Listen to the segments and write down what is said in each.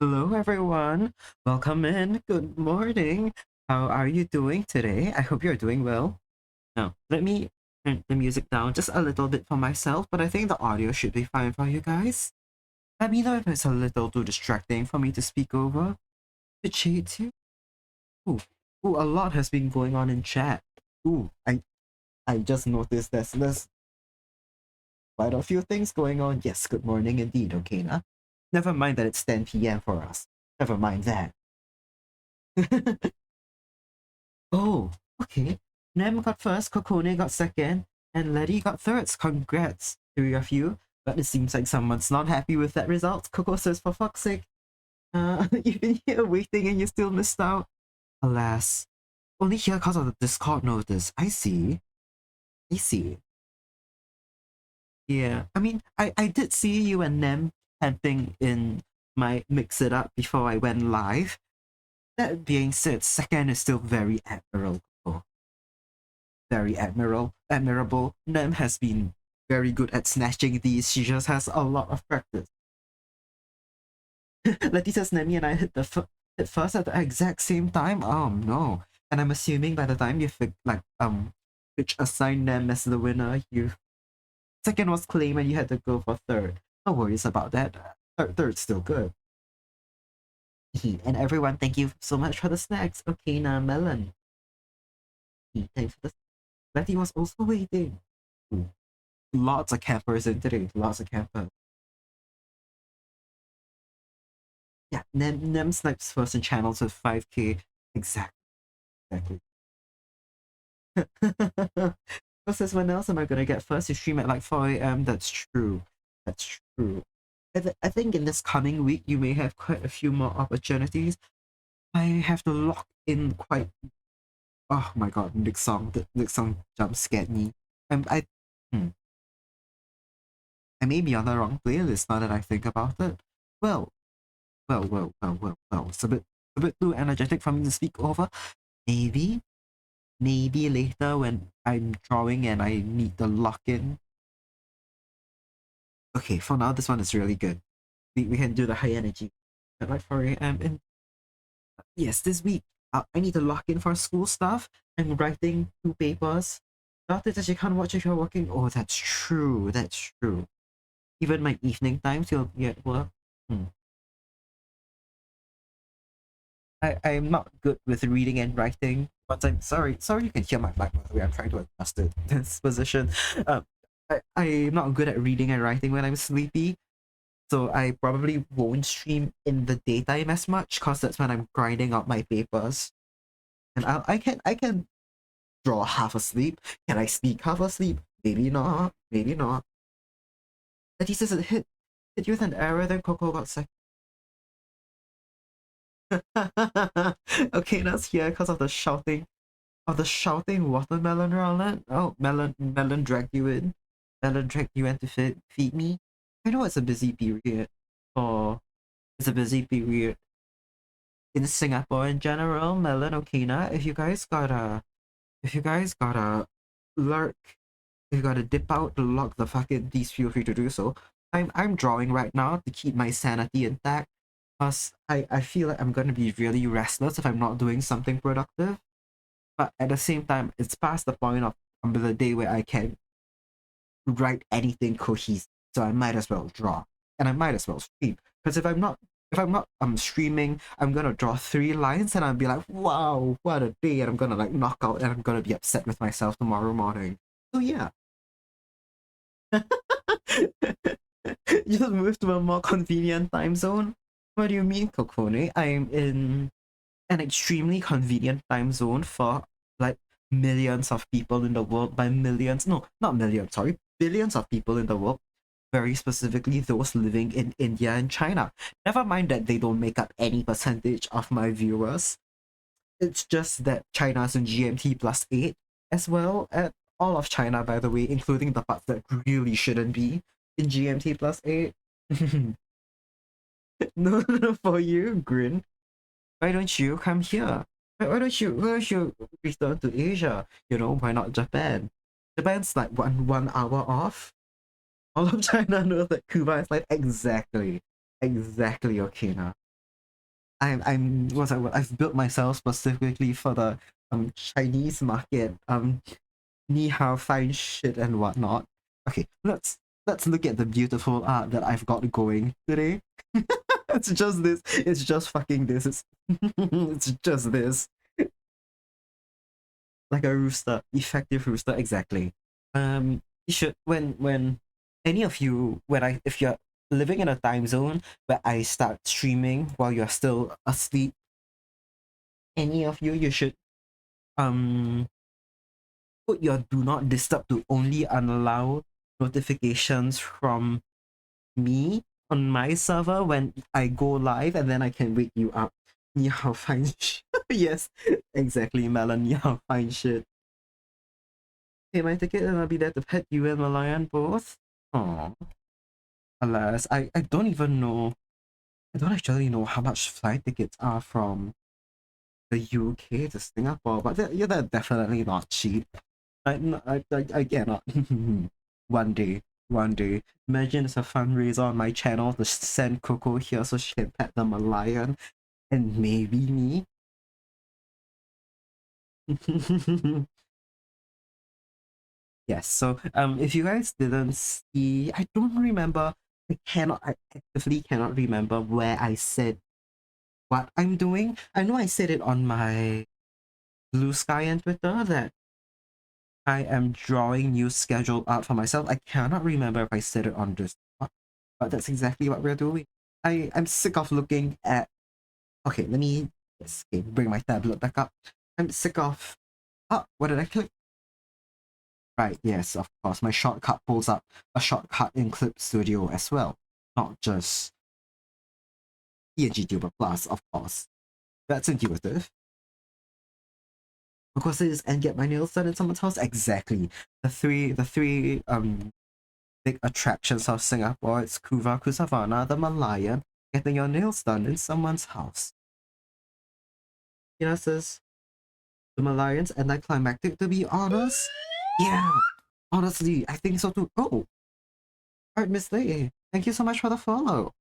Hello, everyone. Welcome in. Good morning. How are you doing today? I hope you're doing well. Now, let me turn the music down just a little bit for myself, but I think the audio should be fine for you guys. Let me know if it's a little too distracting for me to speak over. Appreciate you. Ooh, ooh, a lot has been going on in chat. Ooh, I just noticed there's quite a few things going on. Yes, good morning indeed, okay, nah? Never mind that it's 10 p.m. for us. Never mind that. Oh, okay. Nem got first, Kokone got second, and Letty got third. Congrats, three of you. But it seems like someone's not happy with that result. Coco says, for fuck's sake, you've been here waiting and you still missed out. Alas, only here because of the Discord notice. I see. I see. Yeah, I mean, I did see you and Nem camping in my Mix It Up before I went live. That being said, second is still very admirable. Very admirable. Nem has been very good at snatching these. She just has a lot of practice. Letty says Nemi and I hit first at the exact same time. Oh no! And I'm assuming by the time you which assigned Nem as the winner, you second was claim and you had to go for third. No worries about that. Third's still good. And everyone, thank you so much for the snacks. Okay, now Melon. Thanks for the. Letty was also waiting. Ooh. Lots of campers in today. Lots of campers. Yeah, Nem snipes first in channels with 5K. Exactly. Exactly. Who says when else am I gonna get first? You stream at like 4 a.m. That's true. That's true. I think in this coming week you may have quite a few more opportunities. I have to lock in quite. Oh my god, the next song jump scared me. I hmm. I may be on the wrong playlist now that I think about it. Well, well. It's a bit too energetic for me to speak over. Maybe, maybe later when I'm drawing and I need the lock in. Okay, for now this one is really good. We can do the high energy. At like 4 a.m. And yes, this week I need to lock in for school stuff. I'm writing 2 papers. Doctor says you can't watch if you're working. Oh, that's true. That's true. Even my evening time till be at work. Hmm. I'm not good with reading and writing. But I'm sorry you can hear my mic by the way. I'm trying to adjust it this position. Um, I'm not good at reading and writing when I'm sleepy, so I probably won't stream in the daytime as much because that's when I'm grinding out my papers. And I can draw half asleep. Can I speak half asleep? Maybe not. Maybe not. But he says it hit you with an error, then Coco got second. Okay, that's here because of the shouting watermelon Roland. Oh, melon dragged you in. Melon dragged you in to feed me. I know it's a busy period. Or it's a busy period in Singapore in general. Melon, Okina. If you guys gotta lurk, if you gotta dip out to lock the fucking, please feel free to do so. I'm drawing right now to keep my sanity intact. Cause I feel like I'm gonna be really restless if I'm not doing something productive. But at the same time, it's past the point of the day where I can write anything cohesive. So I might as well draw, and I might as well stream. Because if I'm not streaming, I'm gonna draw 3 lines, and I'll be like, wow, what a day, and I'm gonna like knock out, and I'm gonna be upset with myself tomorrow morning. So yeah, you just move to a more convenient time zone. What do you mean, Kokone? I'm in an extremely convenient time zone for like millions of people in the world. By millions, no, not millions, sorry, billions of people in the world, very specifically those living in India and China. Never mind that they don't make up any percentage of my viewers. It's just that China's in GMT plus 8 as well, at all of China, by the way, including the parts that really shouldn't be in GMT plus 8. No, for you, Grin. Why don't you come here? Why don't you return to Asia? You know, why not Japan? Japan's like one hour off. All of China knows that Kuva is like exactly Okina. I've built myself specifically for the Chinese market. Ni hao fine shit and whatnot. Okay, let's look at the beautiful art that I've got going today. It's just this. It's just fucking this. It's just this. Like a rooster, effective rooster, exactly. You should when any of you when I if you're living in a time zone where I start streaming while you're still asleep, any of you should um put your do not disturb to only allow notifications from me on my server when I go live, and then I can wake you up. 你好 fine shit. Yes, exactly, Melon. 你好 fine shit. Pay my ticket and I'll be there to pet you and Malayan both. Aww. Alas, I don't even know. I don't actually know how much flight tickets are from the UK to Singapore, but they're definitely not cheap. I cannot. One day, one day. Imagine it's a fundraiser on my channel to send Coco here so she can pet the Malayan and maybe me. Yes, so if you guys didn't see, I don't remember. I actively cannot remember where I said what I'm doing. I know I said it on my Blue Sky and Twitter that I am drawing new schedule out for myself. I cannot remember if I said it on this, but that's exactly what we're doing. I'm sick of looking at. Okay, let me bring my tablet back up. I'm sick of. Oh, what did I click? Right, yes, of course. My shortcut pulls up a shortcut in Clip Studio as well, not just PNG Tuber Plus, of course. That's intuitive. Of course, it is and get my nails done in someone's house. Exactly. The three big attractions of Singapore. It's Kuva, Kusavana, the Malayan, getting your nails done in someone's house. Says the Malayans anticlimactic, to be honest. Yeah, honestly, I think so too. Oh, alright, Miss Lei, thank you so much for the follow.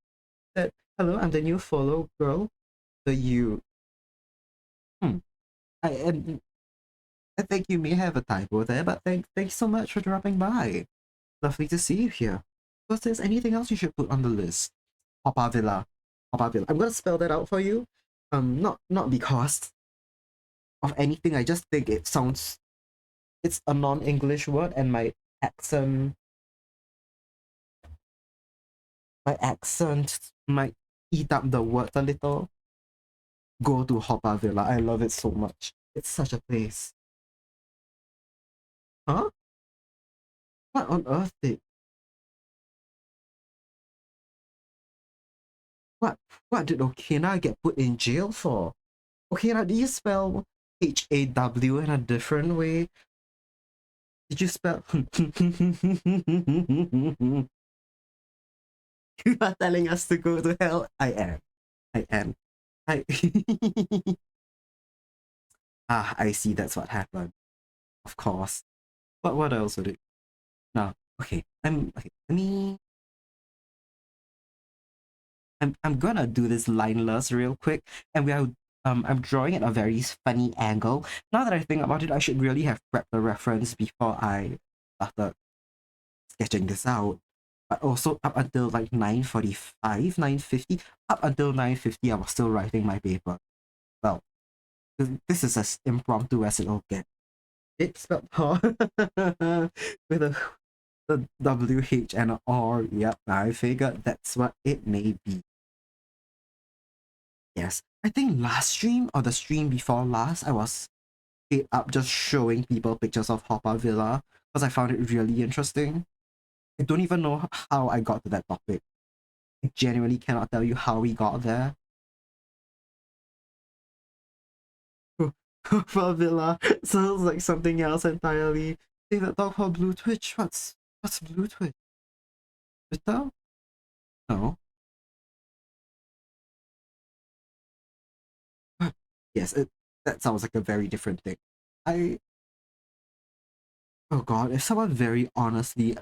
Hello, I'm the new follow girl. The you. Hmm. I I think you may have a typo there, but thanks so much for dropping by. Lovely to see you here. Was there anything else you should put on the list? Haw Villa. Haw Villa. I'm gonna spell that out for you. Not because of anything. I just think it sounds. It's a non-English word, and accent, my accent might eat up the word a little. Go to Haw Villa. I love it so much. It's such a place. Huh? What on earth did what what did Okina get put in jail for? Okina, do you spell HAW in a different way? Did you spell You are telling us to go to hell? I am. I am. I I see that's what happened. Of course. But what else would it now? Okay, let me I'm gonna do this lineless real quick, and I'm drawing at a very funny angle. Now that I think about it, I should really have prepped the reference before I started sketching this out. But also up until like 9:45, 9:50, up until 9:50, I was still writing my paper. Well, this is as impromptu as it'll get. It's spelled with the WH and a R. Yep, I figured that's what it may be. Yes, I think last stream or the stream before last, I was straight up just showing people pictures of Haw Villa because I found it really interesting. I don't even know how I got to that topic. I genuinely cannot tell you how we got there. Haw Villa sounds like something else entirely. Say that dog for Blue Twitch. What's Blue Twitch? Twitter? No. Yes, that sounds like a very different thing. I Oh god, if someone very honestly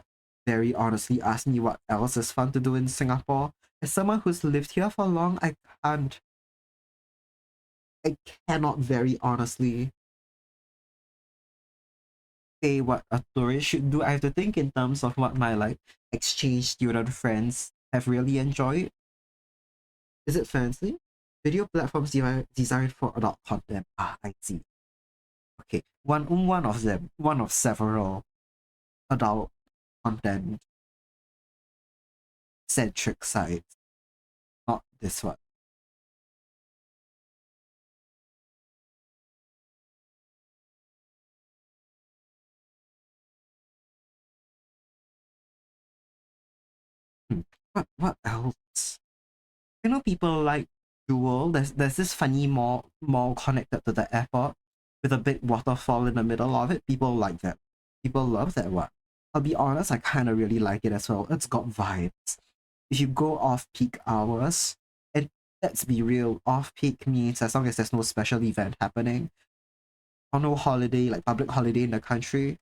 asked me what else is fun to do in Singapore, as someone who's lived here for long, I can't I cannot very honestly say what a tourist should do. I have to think in terms of what my like exchange student friends have really enjoyed. Is it fancy? Video platforms designed for adult content. Ah, I see. Okay, one of them, one of several adult content centric sites, not this one. Hmm. What else? You know, people like Jewel. There's this funny mall connected to the airport with a big waterfall in the middle of it. People like that. People love that one. I'll be honest, I kind of really like it as well. It's got vibes. If you go off peak hours, and let's be real, off peak means as long as there's no special event happening or no holiday, like public holiday in the country,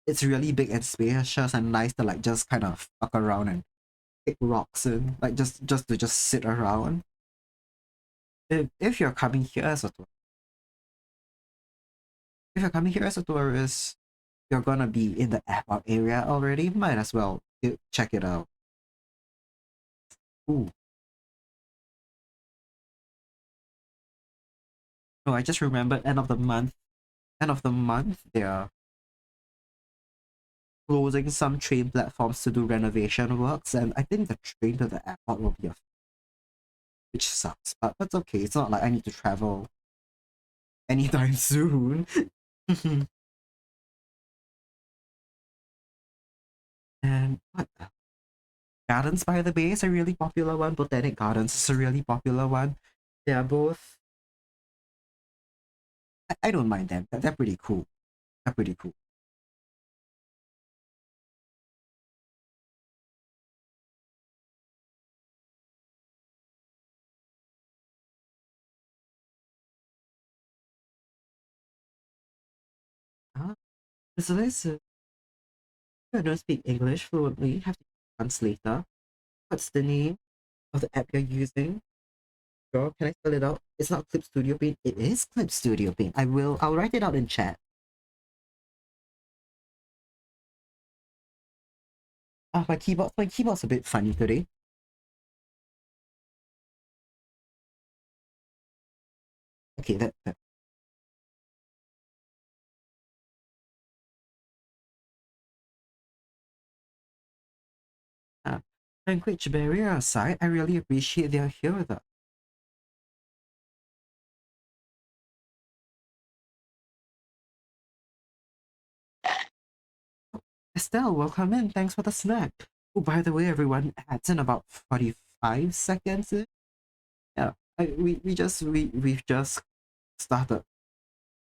it's really big and spacious and nice to like just kind of fuck around and kick rocks and like just to just sit around. If you're coming here as a if you're coming here as a tourist, you're gonna be in the airport area already. Might as well check it out. Ooh, no, I just remembered end of the month. End of the month, they're closing some train platforms to do renovation works, and I think the train to the airport will be a which sucks, but that's okay. It's not like I need to travel anytime soon. And what Gardens by the Bay is a really popular one. Botanic Gardens is a really popular one. They are both. I don't mind them. They're pretty cool. They're pretty cool. Huh? So this, I don't speak English fluently. Have to translator. What's the name of the app you're using? Sure, can I spell it out? It's not Clip Studio Paint. It is Clip Studio Paint. I'll write it out in chat. My keyboard's a bit funny today. Okay, that uh, language barrier aside, I really appreciate they're here with us. Estelle, welcome in. Thanks for the snack. Oh, by the way, everyone, adds in about 45 seconds. Yeah, we've just started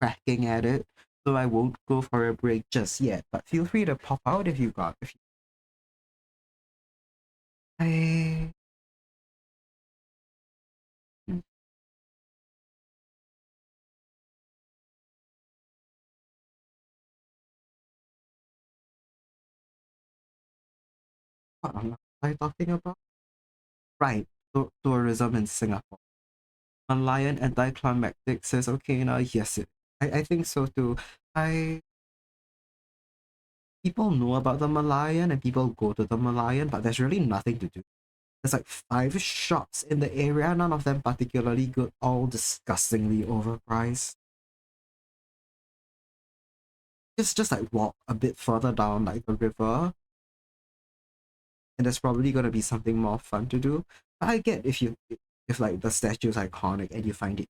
cracking at it, so I won't go for a break just yet. But feel free to pop out if you got. If you, I, hmm, what am I talking about? Right, tourism in Singapore. Lion anticlimactic says, okay, now yes, I think so too. I People know about the Malayan and people go to the Malayan, but there's really nothing to do. There's like five shops in the area, none of them particularly good, all disgustingly overpriced. Just like walk a bit further down like the river, and there's probably gonna be something more fun to do. But I get if like the statue is iconic and you find it.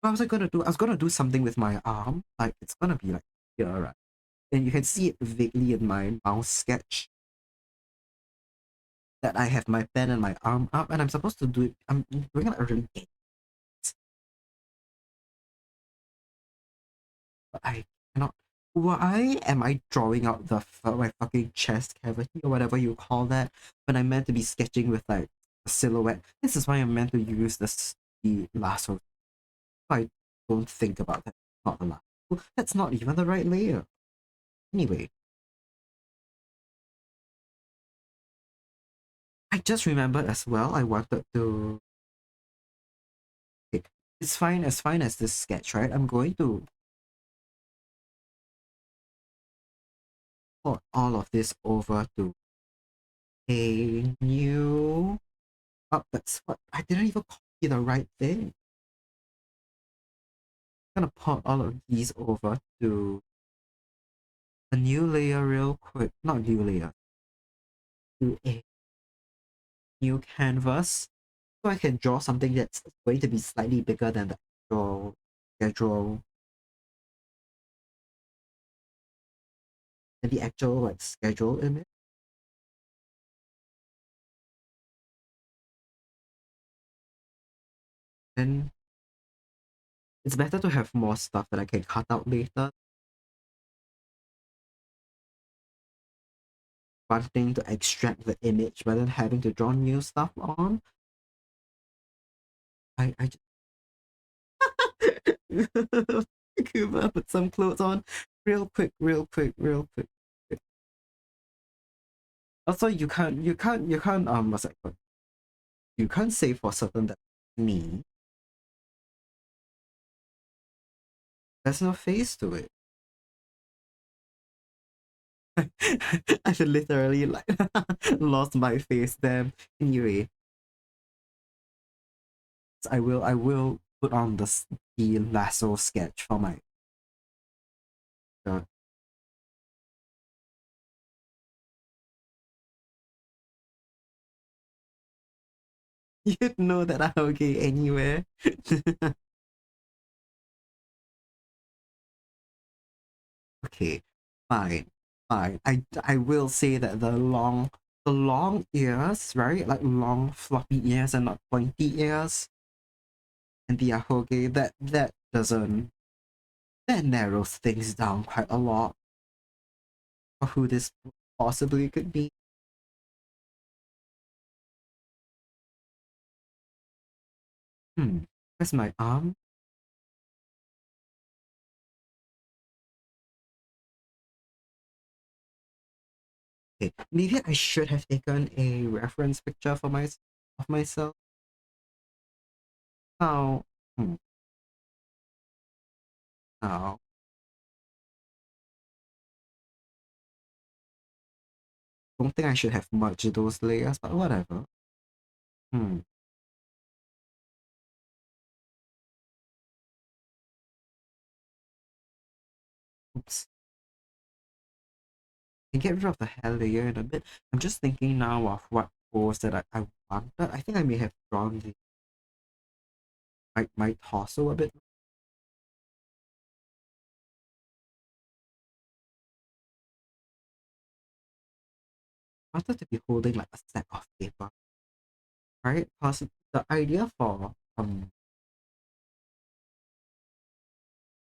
What was I gonna do? I was gonna do something with my arm. Like it's gonna be like here, right? And you can see it vaguely in my mouse sketch that I have my pen and my arm up, and I'm supposed to do it. I'm doing it really, but I cannot. Why am I drawing out my fucking chest cavity or whatever you call that when I'm meant to be sketching with like a silhouette? This is why I'm meant to use the lasso. I don't think about that. Not the lasso. That's not even the right layer. Anyway, I just remembered as well. I wanted to. Okay, It's fine as this sketch, right? I'm going to put all of this over to a new. Oh, that's what I didn't even copy the right thing. I'm gonna put all of these over to a new layer real quick. Not new layer, to a new canvas. So I can draw something that's going to be slightly bigger than the actual schedule and the actual like schedule image. And it's better to have more stuff that I can cut out later. One thing to extract the image, but then having to draw new stuff on. I just Kuva, put some clothes on real quick, real quick, real quick. Also, you can't what's that called? You can't say for certain that me. There's no face to it. I should literally like lost my face then. Anyway, so I will put on the lasso sketch for my uh, you'd know that I'm okay anywhere. Okay, fine, fine. I will say that the long ears, right? Like long floppy ears and not pointy ears, and the ahoge that narrows things down quite a lot for who this possibly could be. Where's my arm? Okay, maybe I should have taken a reference picture for of myself. Oh, hmm. Oh, don't think I should have merged those layers, but whatever. Hmm. Oops. Can get rid of the hair layer in a bit. I'm just thinking now of what pose that I wanted. I think I may have drawn my torso a bit. I wanted to be holding like a stack of paper, right? Because the idea for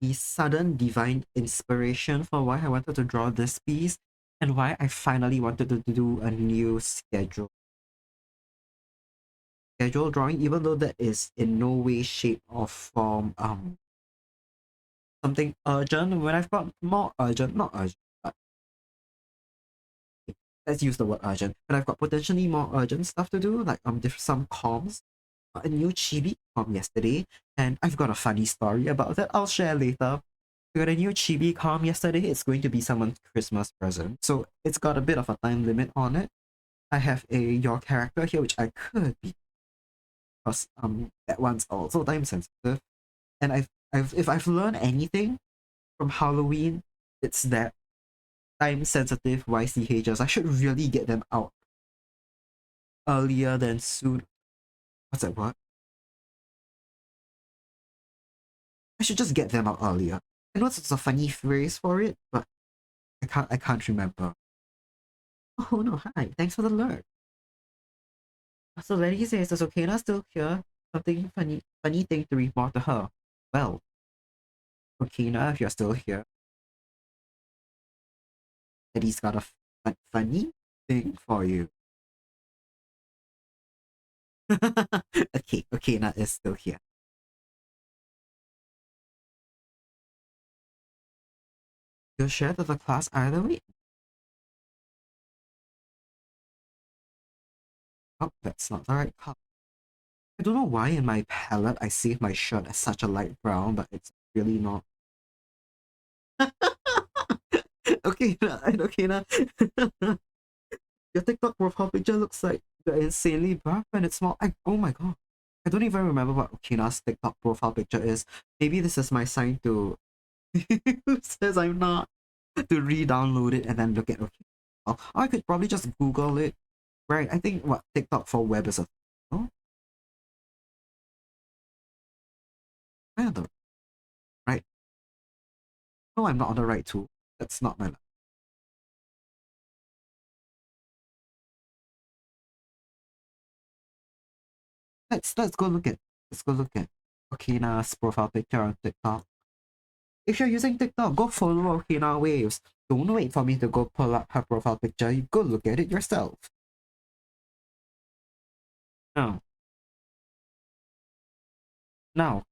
the sudden divine inspiration for why I wanted to draw this piece and why I finally wanted to do a new schedule drawing, even though that is in no way, shape, or form something urgent. When I've got more urgent, not urgent, but let's use the word urgent. When I've got potentially more urgent stuff to do, like some comms, a new chibi com yesterday, and I've got a funny story about that. I'll share later. We got a new chibi com yesterday. It's going to be someone's Christmas present, so it's got a bit of a time limit on it. I have a your character here, which I could be, because that one's also time sensitive. And if I've learned anything from Halloween, it's that time sensitive YCHs. I should really get them out earlier than soon. What's that word? I should just get them out earlier. I know it's a funny phrase for it, but I can't remember. Oh no, hi. Thanks for the alert. So Letty says, is Okena still here? Something funny thing to report to her. Well, Okena, if you're still here, Letty's got a funny thing for you. Okay, Okena is still here. You'll share to the class either way. Oh, that's not the right color. I don't know why in my palette I saved my shirt as such a light brown, but it's really not. Okay, okay now. Your TikTok profile picture looks like you're insanely buff and it's small. Oh my god. I don't even remember what Okina's TikTok profile picture is. Maybe this is my sign to who says I'm not to re-download it and then look at okay. Or I could probably just Google it. Right. I think what TikTok for web is a oh, I don't know. Right. No, I'm not on the right tool. That's not my let's go look at Okina's profile picture on TikTok. If you're using TikTok, go follow Okina Waves. Don't wait for me to go pull up her profile picture. You go look at it yourself. Now,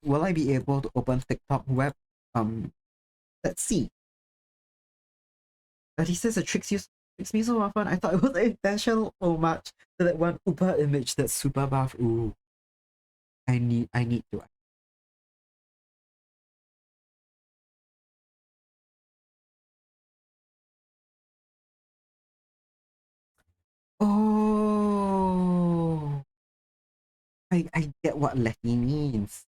will I be able to open TikTok web? Let's see. But he says it tricks me so often. I thought it was intentional so much to that one Uber image that's super buff. Ooh, I need to. Oh, I get what Letty means.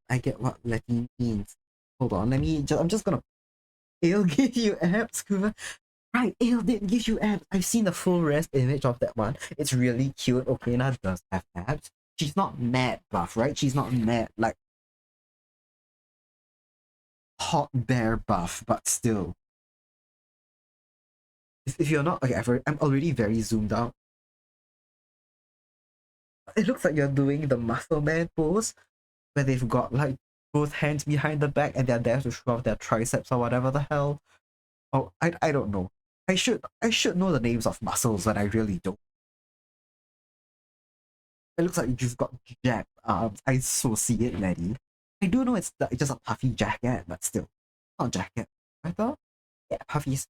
I get what Letty means. Hold on, I'm just gonna. It'll give you abs, Kuva. Right, it'll did give you abs. I've seen the full rest image of that one. It's really cute. Okina does have abs. She's not mad buff, right? She's not mad like hot bear buff, but still. If you're not okay, I'm already very zoomed out. It looks like you're doing the muscle man pose where they've got like both hands behind the back and they're there to show off their triceps or whatever the hell. Oh, I don't know. I should know the names of muscles, but I really don't. It looks like you've got jacked arms. I so see it, Letty. I do know it's just a puffy jacket, but still, not jacket. I thought, yeah, puffies.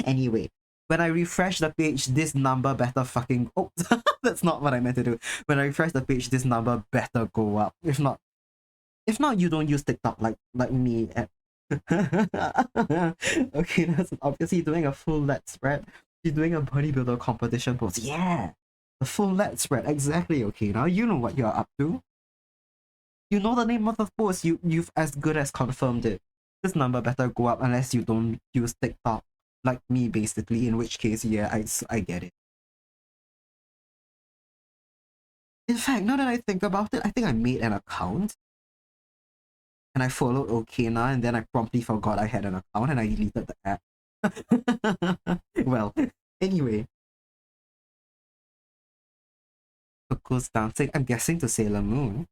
Anyway, when I refresh the page, this number better fucking. Oh, that's not what I meant to do. When I refresh the page, this number better go up. If not, you don't use TikTok like me. Okay, that's obviously doing a full lat spread. She's doing a bodybuilder competition pose. Yeah, the full lat spread. Exactly. Okay, now you know what you're up to. You know the name of the pose. You've as good as confirmed it. This number better go up unless you don't use TikTok like me, basically. In which case, yeah, I get it. In fact, now that I think about it, I think I made an account and I followed Okina, and then I promptly forgot I had an account and I deleted the app. Well, anyway, Coco's dancing. I'm guessing to Sailor Moon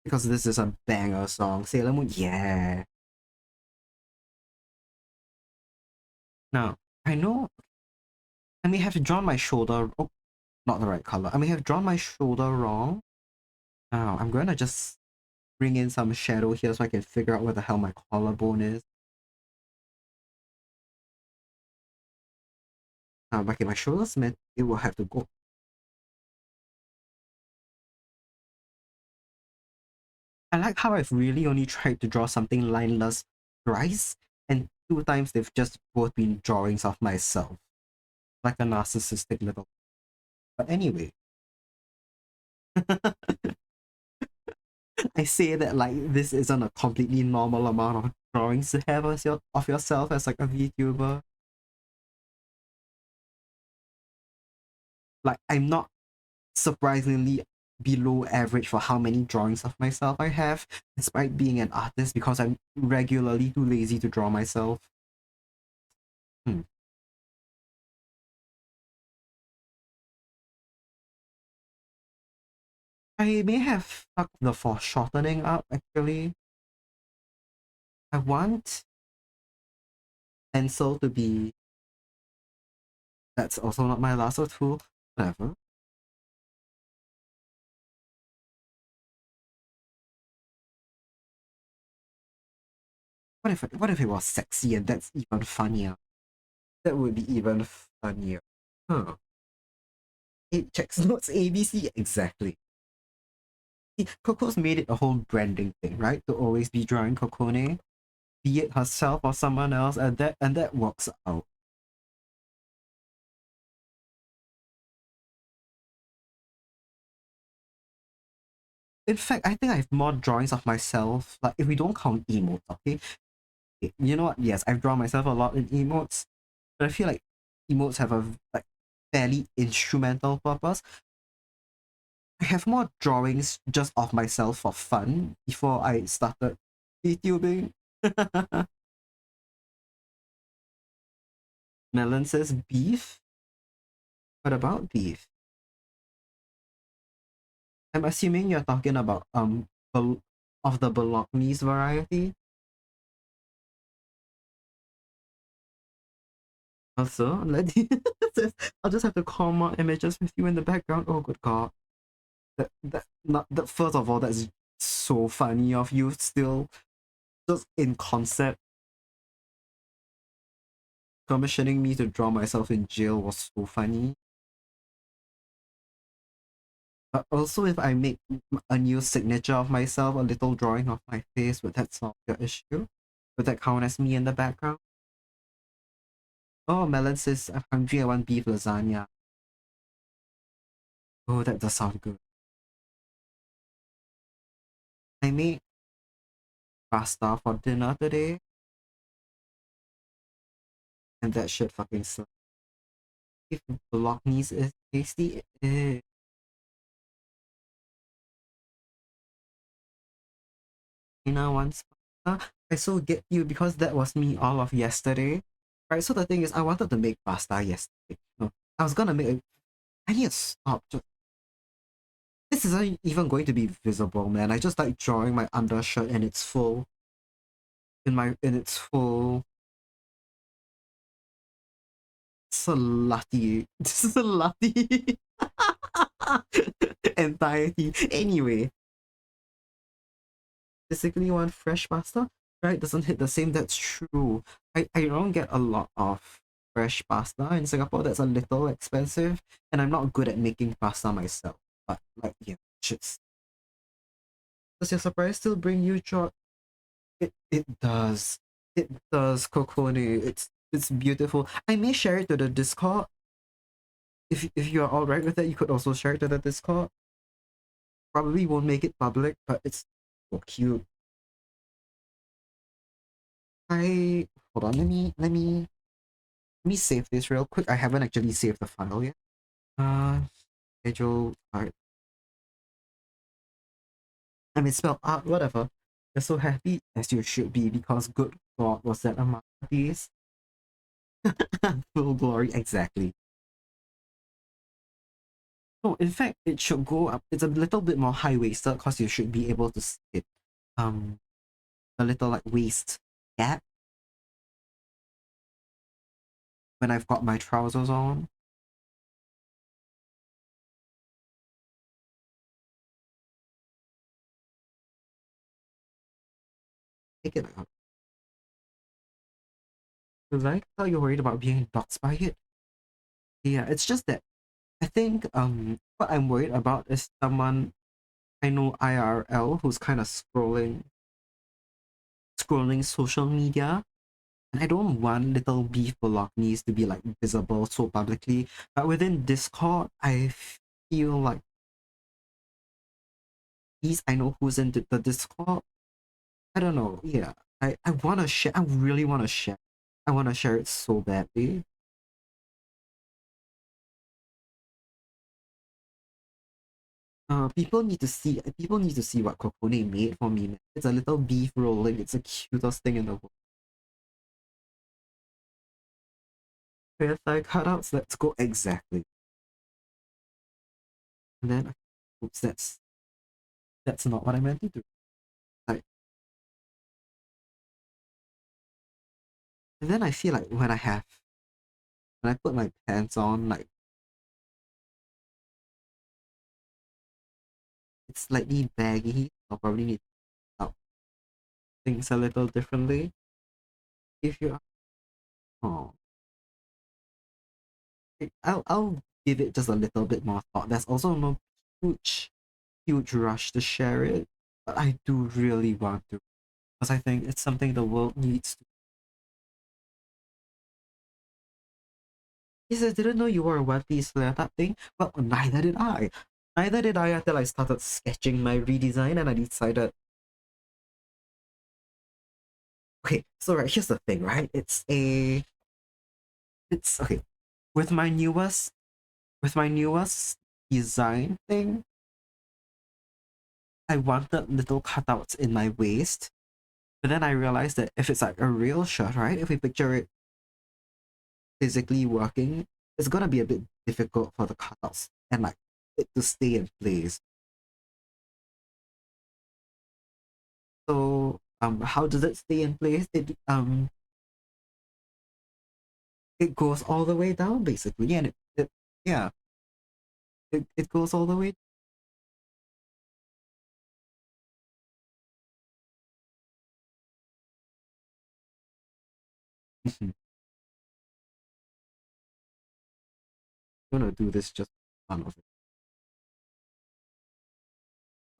because this is a banger song. Sailor Moon, yeah. Now I know I may have drawn my shoulder. Oh, not the right color. I may have drawn my shoulder wrong. Now I'm gonna just bring in some shadow here so I can figure out where the hell my collarbone is. Okay, my shoulder's meant it will have to go. I like how I've really only tried to draw something lineless thrice, and 2 times they've just both been drawings of myself. Like a narcissistic little. But anyway. I say that like this isn't a completely normal amount of drawings to have of yourself as like a VTuber. Like I'm not surprisingly below average for how many drawings of myself I have, despite being an artist because I'm regularly too lazy to draw myself. Hmm. I may have fucked the foreshortening up actually. I want pencil to be. That's also not my lasso tool. Whatever. What if it was sexy and that's even funnier? That would be even funnier. Huh. It checks notes ABC. Exactly. See, Coco's made it a whole branding thing, right? To always be drawing Kokone, be it herself or someone else, and that works out. In fact, I think I have more drawings of myself. Like if we don't count emotes, okay? You know what? Yes, I've drawn myself a lot in emotes, but I feel like emotes have a like fairly instrumental purpose. I have more drawings just of myself for fun before I started YouTubing. Melon says beef. What about beef? I'm assuming you're talking about of the bolognese variety. Also, I'll just have to call more images with you in the background. Oh, good God. That not that first of all, that's so funny of you still just in concept. Commissioning me to draw myself in jail was so funny. But also, if I make a new signature of myself, a little drawing of my face, would that solve your issue? Would that count as me in the background? Oh, Melon says, I'm hungry, I want beef lasagna. Oh, that does sound good. I made pasta for dinner today, and that shit fucking sucks. If bolognese is tasty, it is. China wants pasta. I so get you because that was me all of yesterday. Right, so the thing is, I wanted to make pasta yesterday. No, I was gonna make a. I need to stop. This isn't even going to be visible, man. I just like drawing my undershirt and it's full. In its full slutty. Slutty entirety. Anyway, basically want fresh pasta, right? Doesn't hit the same. That's true. I don't get a lot of fresh pasta in Singapore. That's a little expensive, and I'm not good at making pasta myself. But like, yeah, just does your surprise still bring you joy? It does. It does, Kokone. It's beautiful. I may share it to the Discord. If you're alright with that, you could also share it to the Discord. Probably won't make it public, but it's so cute. I hold on, let me save this real quick. I haven't actually saved the file yet. Schedule art. I mean spell art, whatever. You're so happy as you should be because good God was that a masterpiece. Full glory, exactly. No, in fact, it should go up. It's a little bit more high waisted because you should be able to see it. Um, a little like waist gap when I've got my trousers on. Take it out. Because I thought you're worried about being doxed by it. Yeah, it's just that I think what I'm worried about is someone I know IRL who's kind of scrolling social media. And I don't want little beef bolognese to be like visible so publicly. But within Discord, I feel like these I know who's in the Discord. I don't know. Yeah. I wanna share I really wanna share. I wanna share it so badly. People need to see what Kokone made for me, man. It's a little beef rolling. It's the cutest thing in the world. KSI cutouts, let's go exactly. And then oops, that's not what I meant to do. Like, and then I feel like when I put my pants on, like it's slightly baggy. I'll probably need to out things a little differently. If you oh I'll give it just a little bit more thought. There's also no huge rush to share it, but I do really want to because I think it's something the world needs to. Yes, I didn't know you were a One Piece player, that thing. Well, neither did I. Neither did I until I started sketching my redesign and I decided, okay, so right, here's the thing, right? It's okay. With my newest design thing, I wanted little cutouts in my waist. But then I realized that if it's like a real shirt, right? If we picture it physically working, it's gonna be a bit difficult for the cutouts and like it to stay in place. So how does it stay in place? It goes all the way down basically, and it yeah, it goes all the way. I'm gonna do this just for fun of it.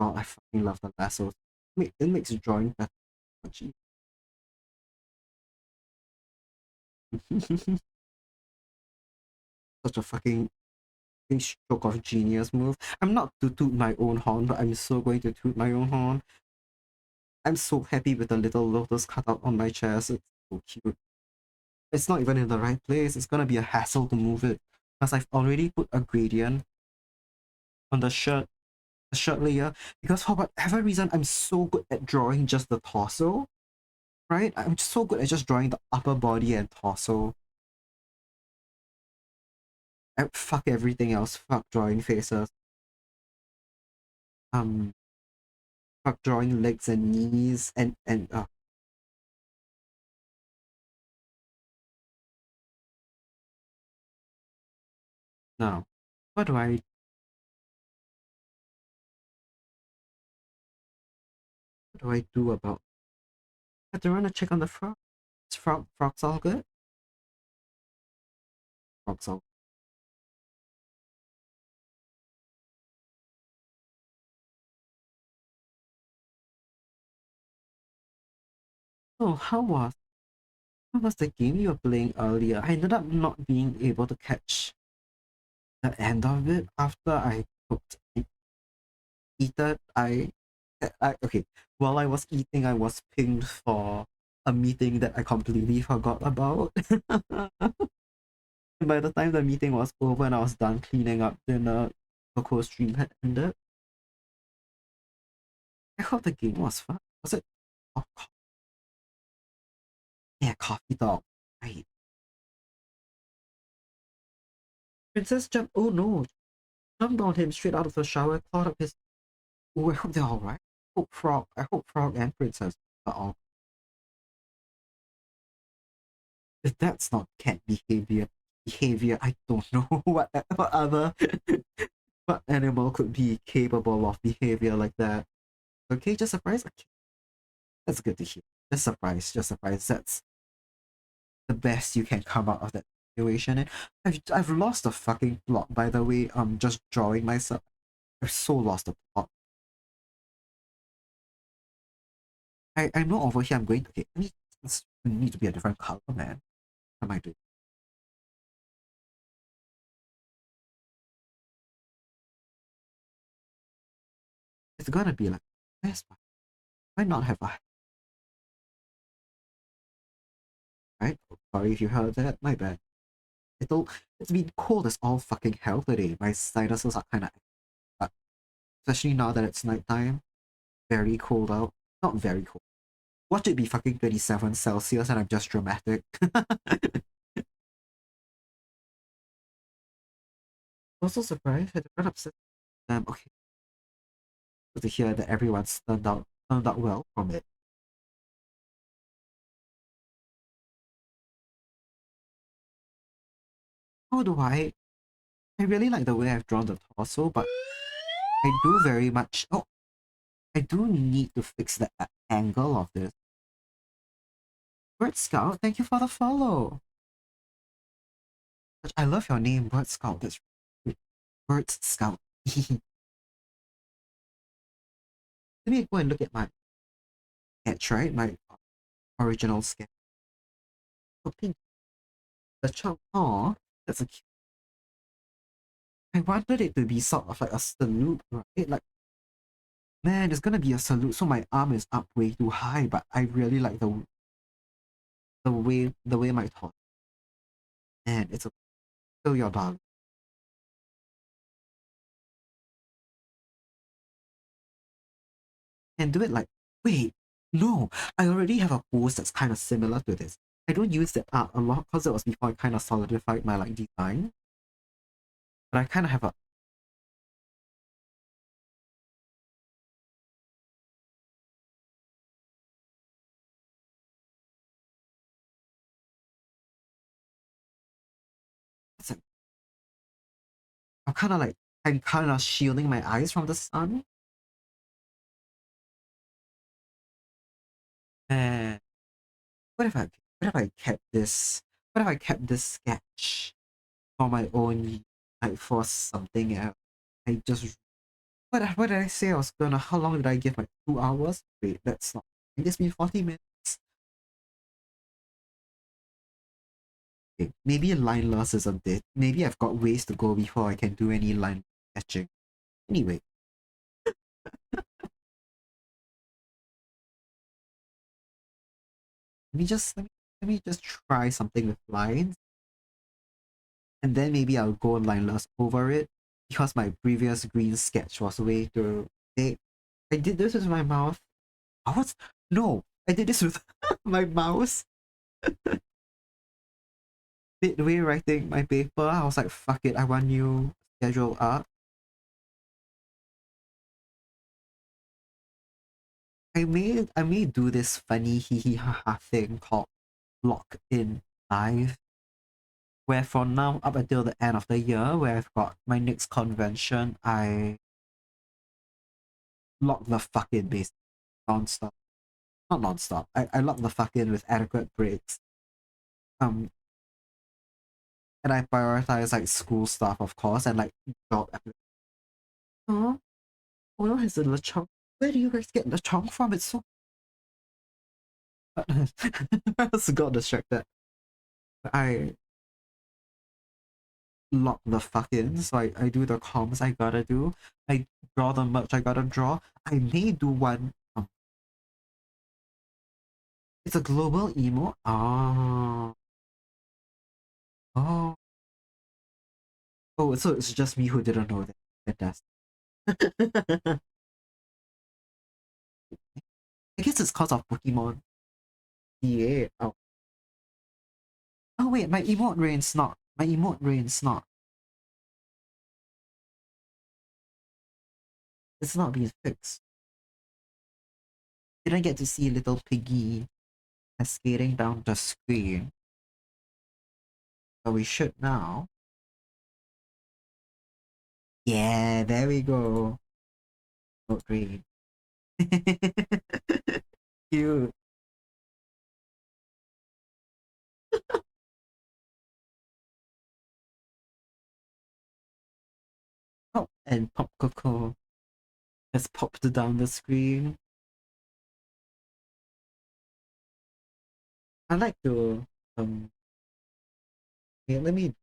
Oh, I fucking love the lassos. It makes drawing better. Much easier. Such a fucking stroke of genius move. I'm not to toot my own horn, but I'm so going to toot my own horn. I'm so happy with the little lotus cutout on my chest. It's so cute. It's not even in the right place. It's gonna be a hassle to move it because I've already put a gradient on the shirt layer. Because for whatever reason, I'm so good at drawing just the torso, right? I'm so good at just drawing the upper body and torso. Fuck everything else. Fuck drawing faces. Um, Fuck drawing legs and knees and no. What do I do about? I have to run a check on the frog. Is frogs all good? Frogs all. Oh, how was the game you were playing earlier? I ended up not being able to catch the end of it after I cooked and eaten. I okay. While I was eating, I was pinged for a meeting that I completely forgot about. And by the time the meeting was over and I was done cleaning up dinner, the whole stream had ended. I hope the game was fun. Was it? Oh, yeah, coffee dog. Right. Princess jumped. Oh no! Jumped on him straight out of the shower, clawed up his. Oh, I hope they're all right. I hope Frog and Princess are all. If that's not cat behavior, I don't know what other what animal could be capable of behavior like that. Okay, just surprise. Okay, that's good to hear. Just surprise. That's the best you can come out of that situation. And I've lost the fucking plot, by the way. Just drawing myself. I've so lost the plot. I know over here I'm going. Okay, this need to be a different color, man. What am I doing? It's gonna be like this. Why not have a right? Sorry if you heard that. My bad. It's been cold as all fucking hell today. My sinuses are kind of, especially now that it's nighttime. Very cold out. Not very cold. Watch it be fucking 27 Celsius and I'm just dramatic. Also surprised at the run upset. Okay. Good to hear that everyone's turned out well from it. How do I really like the way I've drawn the torso, but I do very much. Oh, I do need to fix the angle of this. Bird Scout, thank you for the follow. I love your name, Bird Scout. That's Birds Scout. Let me go and look at my sketch, right? My original sketch. Oh, pink. The chunk. Oh, that's a cute. I wanted it to be sort of like a salute, right? Like, man, it's gonna be a salute, so my arm is up way too high, but I really like the way my thought. Man, it's a still your dog. And do it like, wait, no, I already have a pose that's kind of similar to this. I don't use that art a lot because it was before I kind of solidified my like design. But I kind of have a it's like I'm kind of shielding my eyes from the sun. And what if I what if I kept this what if I kept this sketch for my own like for something else? I just what did I say I was gonna how long did I give my 2 hours? Wait, that's not I guess me 40 minutes. Okay, maybe lineless is a bit. Maybe I've got ways to go before I can do any line sketching. Anyway, let me just try something with lines, and then maybe I'll go lineless over it because my previous green sketch was way too big. I did this with my mouth. I was no, I did this with my mouse. Midway writing my paper, I was like, fuck it, I want new schedule up. I may do this funny hee hee ha ha thing called lock in live, where from now up until the end of the year, where I've got my next convention, I lock the fuck in basically non-stop. Not non-stop. I lock the fuck in with adequate breaks. Um and I prioritize like school stuff of course and like job applications. Huh? Oil has a lechon. Where do you guys get lechon from? It's so I just got distracted. I lock the fuck in. So I do the comms I gotta do. I draw the merch I gotta draw. I may do one. It's a global emo. Oh. Oh. Oh, so it's just me who didn't know that. Fantastic. I guess it's cause of Pokemon. Yeah. Oh. Oh wait, my emote rain's not. My emote rain's not. It's not being fixed. Didn't get to see little piggy cascading down the screen. But we should now. Yeah, there we go. Oh, great. Cute. Oh, and Pop Coco has popped down the screen. I like to okay, let me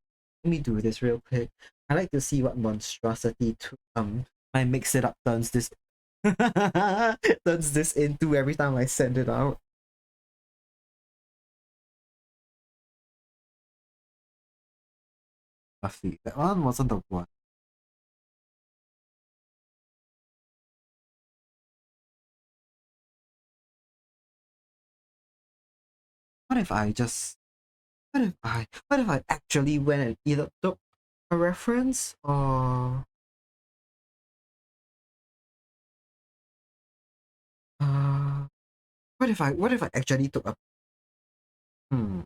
do this real quick. I like to see what monstrosity to my mix it up turns this turns this into every time I send it out. Buffy. That one wasn't the one. What if I just what if I actually went and either took a reference or uh what if I actually took a hmm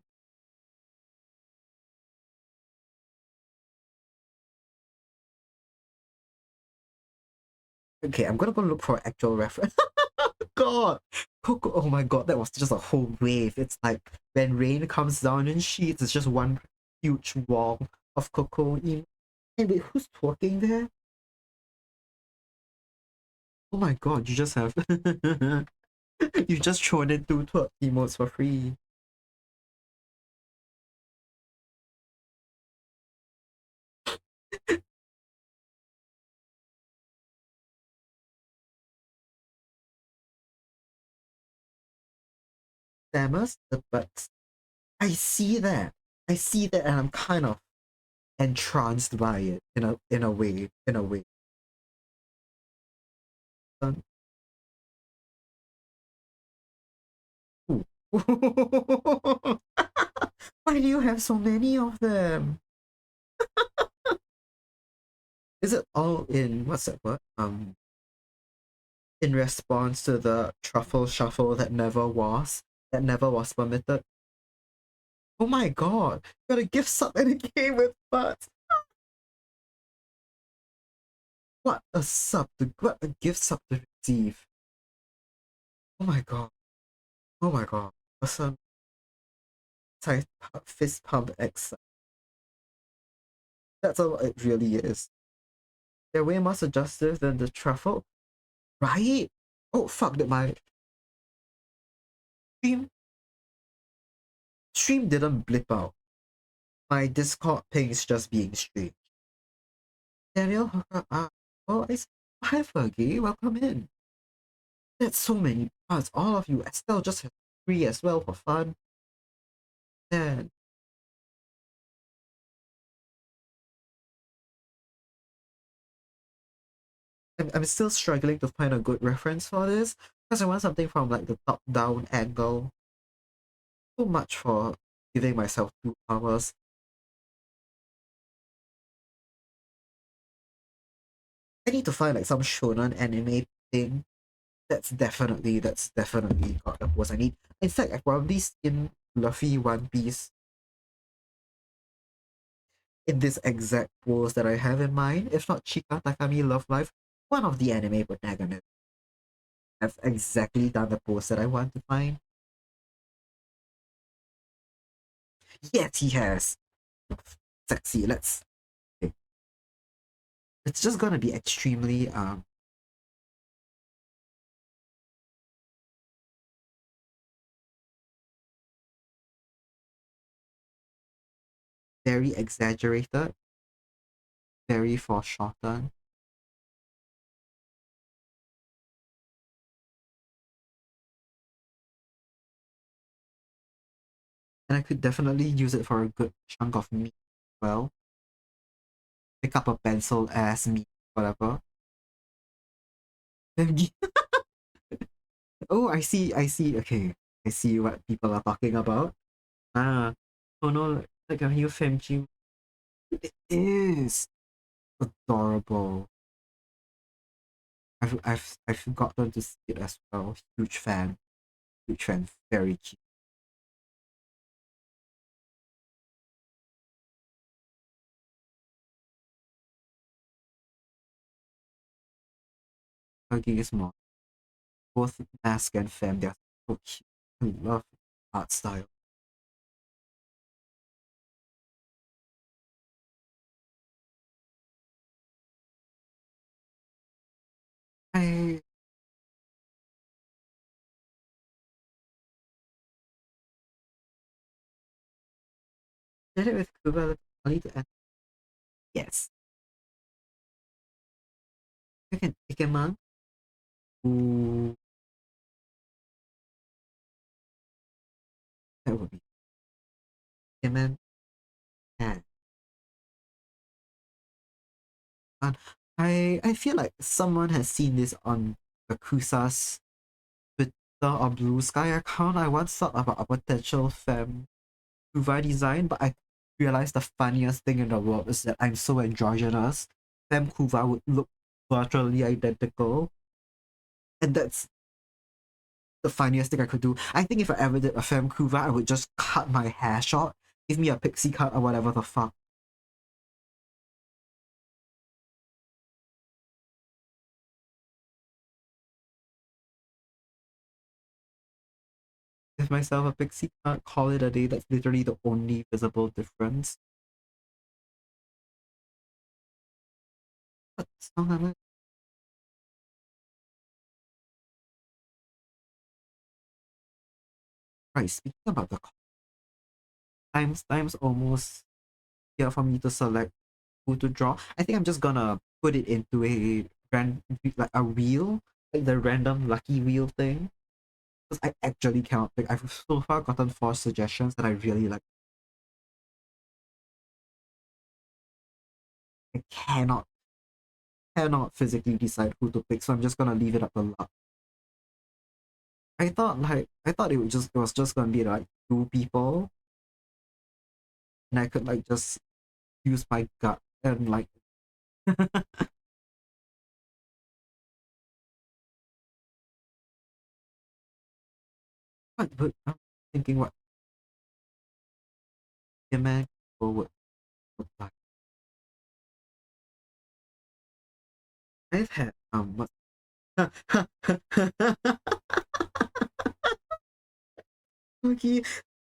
okay, I'm gonna go look for actual reference. God, Coco, oh my god, that was just a whole wave. It's like when rain comes down in sheets, it's just one huge wall of Coco in. Hey, wait, who's twerking there? Oh my god, you just have you just thrown in two twerk emotes for free. Samus, the butts. I see that. I see that, and I'm kind of entranced by it in a way. In a way. Um, ooh. Why do you have so many of them? Is it all in what's that word? In response to the truffle shuffle that never was permitted. Oh my god! You got a gift sub and it came with butts. What a gift sub to receive. Oh my god. Oh my god. Awesome. Fist pump X. That's all it really is. They're way more suggestive than the truffle. Right? Oh fuck, did my stream stream didn't blip out. My Discord ping is just being strange. Daniel Hooker, oh, hi Fergie, welcome in. That's so many parts, all of you. Estelle just has three as well for fun. And I'm still struggling to find a good reference for this because I want something from like the top down angle. So much for giving myself 2 hours. I need to find like some shonen anime thing. That's definitely got the pose I need. In fact, I probably seen Luffy One Piece in this exact pose that I have in mind. If not Chika Takami Love Life, one of the anime protagonists have exactly done the pose that I want to find. Yes, he has. Sexy. Let's. Okay. It's just gonna be extremely very exaggerated, very foreshortened. And I could definitely use it for a good chunk of meat. Well, pick up a pencil as meat, whatever. Oh, I see. Okay, I see what people are talking about. Ah, oh no, like a new femji. It is adorable. I've forgotten to see it as well. Huge fan, very cute. Hugging is more. Both mask and femme, they're so cute. I love art style. I did it with Kuva. I need to add. Yes, I can pick him up. Ooh, that would be him and fun. I feel like someone has seen this on Akusa's Twitter or Blue Sky account. I once thought about a potential femme Kuva design, but I realized the funniest thing in the world is that I'm so androgynous. Femme Kuva would look virtually identical, and that's the funniest thing I could do. I think if I ever did a femme Kuva, I would just cut my hair short, give me a pixie cut or whatever the fuck. Give myself a pixie cut, call it a day. That's literally the only visible difference. What song am I? Right, speaking about the time's almost here for me to select who to draw. I think I'm just gonna put it into a like a wheel, like the random lucky wheel thing. Because I actually cannot pick. I've so far gotten 4 suggestions that I really like. I cannot physically decide who to pick, so I'm just gonna leave it up to luck. I thought it was just gonna be like 2 people, and I could like just use my gut and like but I'm thinking what man would like. I've had what okay.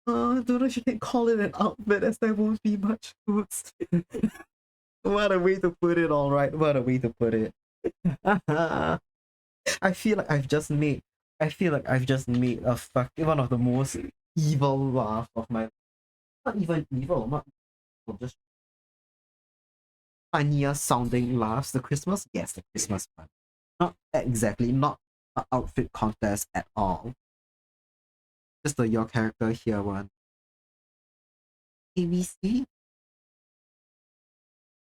I don't know if you can call it an outfit as there won't be much clothes. What a way to put it, all right. What a way to put it. I feel like I feel like I've just made a fucking one of the most evil laugh of my not even evil, not evil, just funniest sounding laughs. The Christmas, yes, the Christmas one. Not exactly, not an outfit contest at all. Just the your character here one. ABC?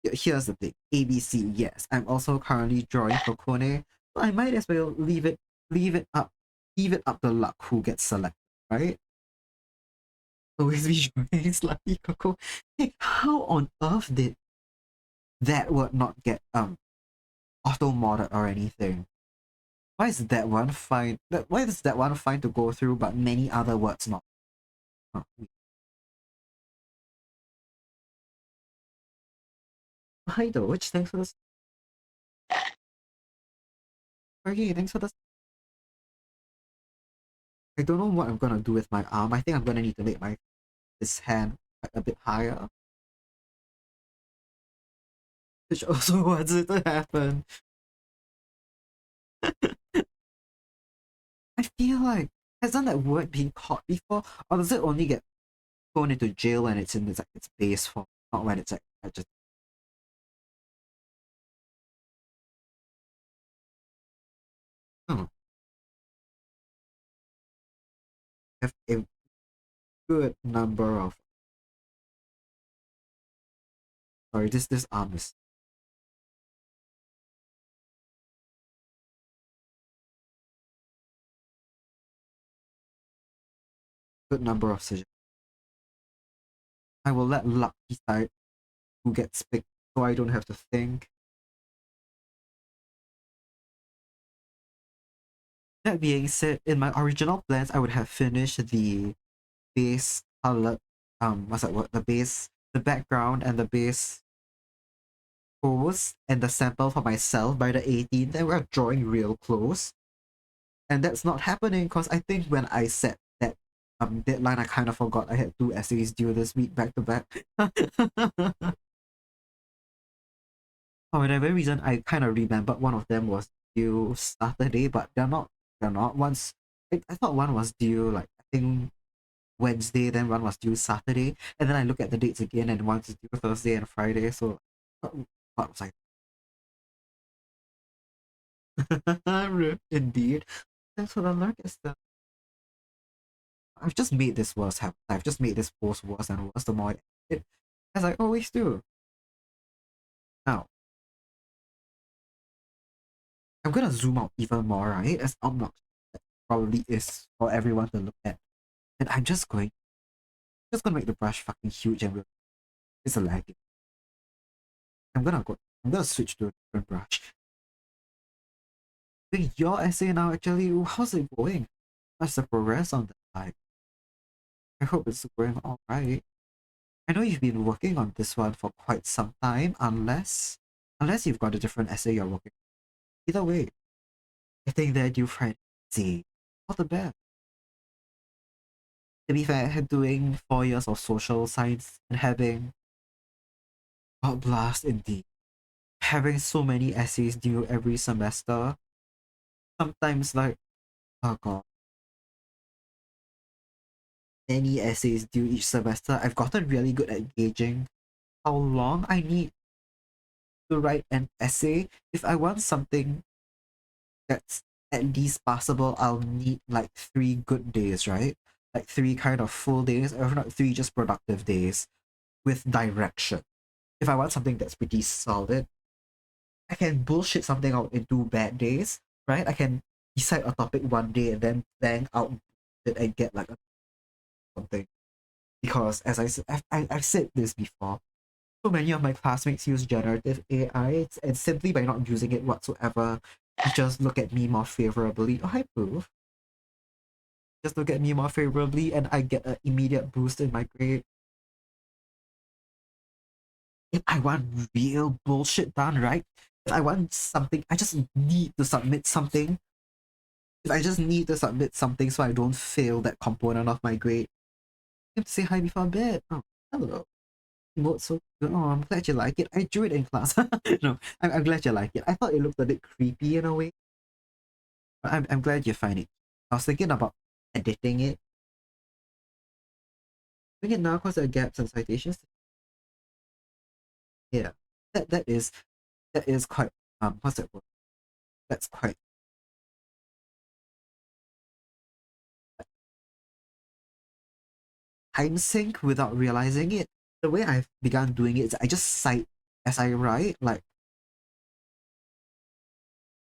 Here's the thing. ABC, yes. I'm also currently drawing for Kone. So I might as well leave it up leave it up to luck who gets selected, right? Always be drawing Lucky Coco. Hey, how on earth did that word not get auto modded or anything? Why is that one fine? Why is that one fine to go through, but many other words not? Huh. Hi, Doge. Thanks for this. Okay, thanks for this. I don't know what I'm gonna do with my arm. I think I'm gonna need to make my this hand like, a bit higher, which also wants it to happen. I feel like hasn't that word been caught before, or does it only get thrown into jail when it's in its base form, not when it's like just hmm, have a good number of sorry this arm is good number of suggestions. I will let luck decide who gets picked, so I don't have to think. That being said, in my original plans, I would have finished the base color, what's that word? The background and the base pose and the sample for myself by the 18th, and we're drawing real close. And that's not happening because I think when I set that deadline, I kind of forgot I had 2 essays due this week back to back. For whatever reason, I kind of remembered one of them was due Saturday, but they're not. They're not. I thought one was due like I think Wednesday, then one was due Saturday, and then I look at the dates again, and one's due Thursday and Friday. So, what was I? Indeed. That's what I learned is that I've just made this worse. I've just made this post worse and worse the more I edit, as I always do. Now, I'm gonna zoom out even more, right? As obnoxious that probably is for everyone to look at, and just gonna make the brush fucking huge and it's a lag. I'm gonna switch to a different brush. Wait, your essay now actually, how's it going? What's the progress on that side? I hope it's going alright. I know you've been working on this one for quite some time, unless you've got a different essay you're working on. Either way, I think that you Friday. See, all the best. To be fair, doing 4 years of social science and having God blast indeed. having so many essays due every semester. Sometimes like, oh god, many essays due each semester. I've gotten really good at gauging how long I need to write an essay. If I want something that's at least passable, I'll need like 3 good days, right? Like 3 kind of full days, or if not 3 just productive days with direction. If I want something that's pretty solid, I can bullshit something out in 2 bad days, right? I can decide a topic one day and then bang out it and get like something. Because as I've said this before, so many of my classmates use generative AI, and simply by not using it whatsoever, just look at me more favorably. Oh, hi, Proof. Just look at me more favorably, and I get an immediate boost in my grade. If I want real bullshit done, right? If I want something, I just need to submit something. If I just need to submit something so I don't fail that component of my grade, you have to say hi before bed. Oh, hello. Emote so good. Oh, I'm glad you like it. I drew it in class. No, I'm glad you like it. I thought it looked a bit creepy in a way, but I'm glad you find it. I was thinking about editing it. Doing it now because there are gaps and citations. Yeah, that is quite what's that word? That's quite time sync without realizing it. The way I've begun doing it is I just cite as I write, like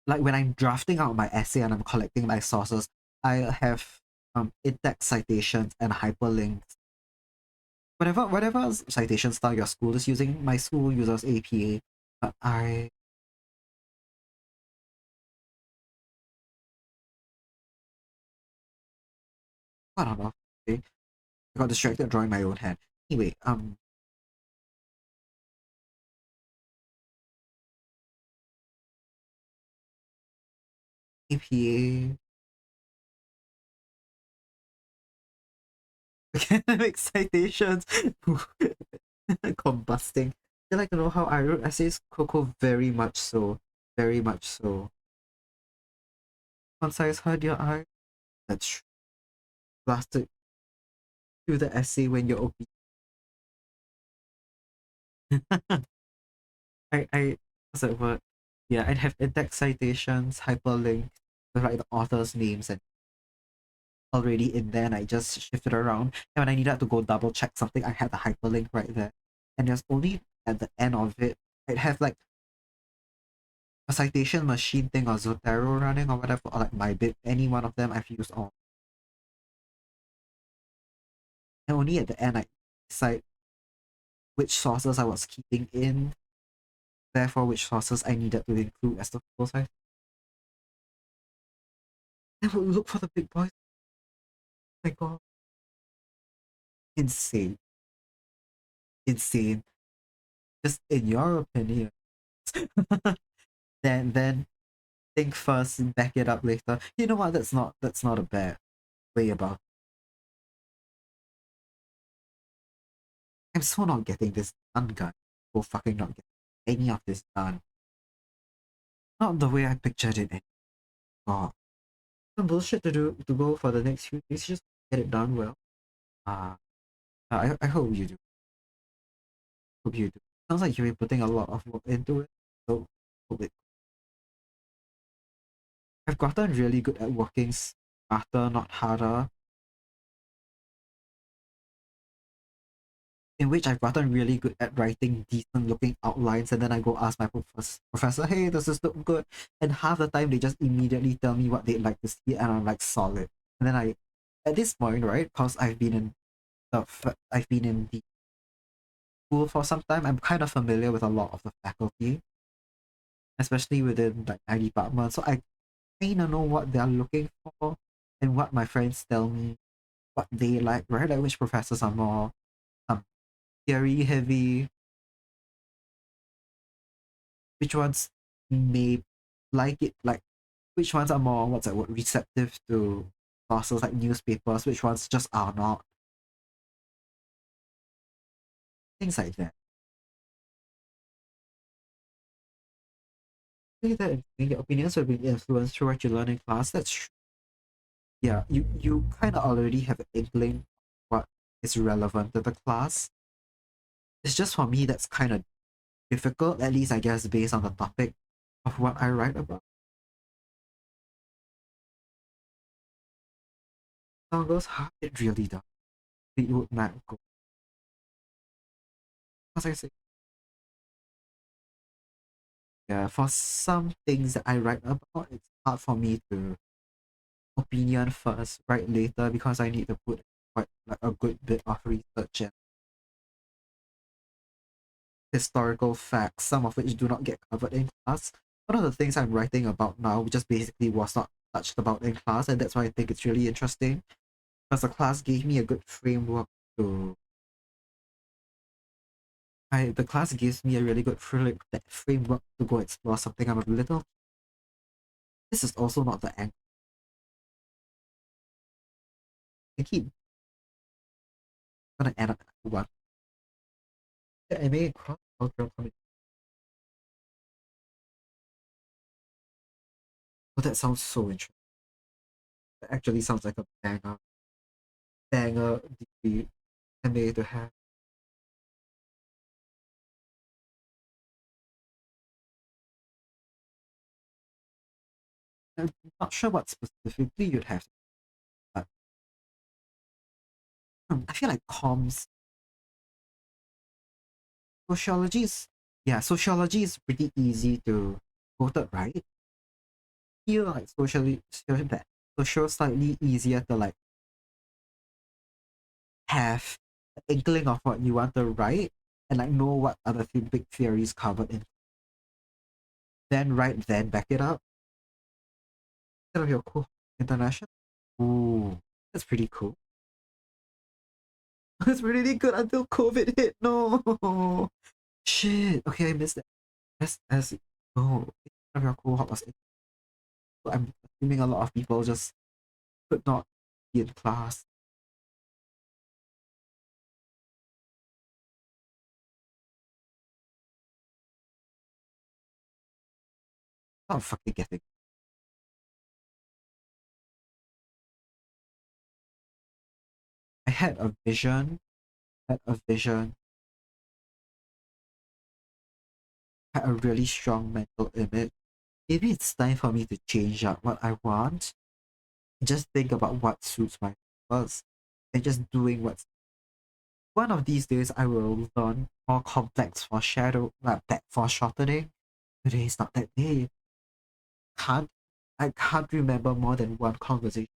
when I'm drafting out my essay and I'm collecting my sources, I have in-text citations and hyperlinks. Whatever citation style your school is using, my school uses APA, but I don't know. Okay? I got distracted drawing my own hand. Anyway, APA academic citations combusting. They like to know how I wrote essays, Coco, very much so. Very much so. Concise, heard your eye. That's true. Blasted through the essay when you're obese. I what's that word? Yeah, I'd have index citations, hyperlinks with like the author's names and already in there, and I just shifted around. And when I needed to go double check something, I had the hyperlink right there. And there's only at the end of it, I'd have like a citation machine thing or Zotero running or whatever, or like my bit, any one of them I've used all. And only at the end I decide which sources I was keeping in, therefore which sources I needed to include as the full size. Then we'll look for the big boys. Oh my god. Insane. Insane. Just in your opinion. then think first and back it up later. You know what? That's not a bad way about. I'm so not getting this done, guys. So fucking not getting any of this done. Not the way I pictured it. God. Some bullshit to do to go for the next few days. Just get it done well. Uh, I hope you do. Hope you do. Sounds like you've been putting a lot of work into it. So hope it. I've gotten really good at working smarter, not harder. In which I've gotten really good at writing decent looking outlines, and then I go ask my professor, hey, does this look good? And half the time they just immediately tell me what they'd like to see, and I'm like, solid. And then at this point, right, because I've been in the school for some time, I'm kind of familiar with a lot of the faculty, especially within like my department. So I kind of know what they're looking for and what my friends tell me, what they like, right? Like which professors are more um, theory heavy, which ones may like it, like which ones are more, what's that word, receptive to sources like newspapers, which ones just are not, things like that. Say that your opinions will be influenced through what you learn in class. That's true. Yeah, you kind of already have an inkling what is relevant to the class. It's just for me that's kind of difficult, at least I guess based on the topic of what I write about. Song goes, how it really does. It would not go. As I say, yeah, for some things that I write about, it's hard for me to opinion first, write later because I need to put quite like a good bit of research and historical facts, some of which do not get covered in class. One of the things I'm writing about now just basically was not touched about in class, and that's why I think it's really interesting. Because the class gave me a good framework to the class gives me a really good framework to go explore something I'm a little. This is also not the end. I keep gonna end up at one. I made cross cultural comedy. Oh, that sounds so interesting. That actually sounds like a banger degree MA to have. I'm not sure what specifically you'd have, but I feel like comms sociology is yeah, sociology is pretty easy to quote it right. Feel like social slightly easier to like have an inkling of what you want to write and like know what other big theories covered in then write then back it up instead of your cool international. Ooh, that's pretty cool. It's really good until COVID hit. No, shit. Okay, I missed that. As no, of your cohort was. I'm assuming a lot of people just could not be in class. Not fucking getting. I had a vision, had a really strong mental image. Maybe it's time for me to change up what I want. Just think about what suits my purpose and just doing what's one of these days I will learn more complex foreshortening. Today is not that day. Can't I can't remember more than one conversation.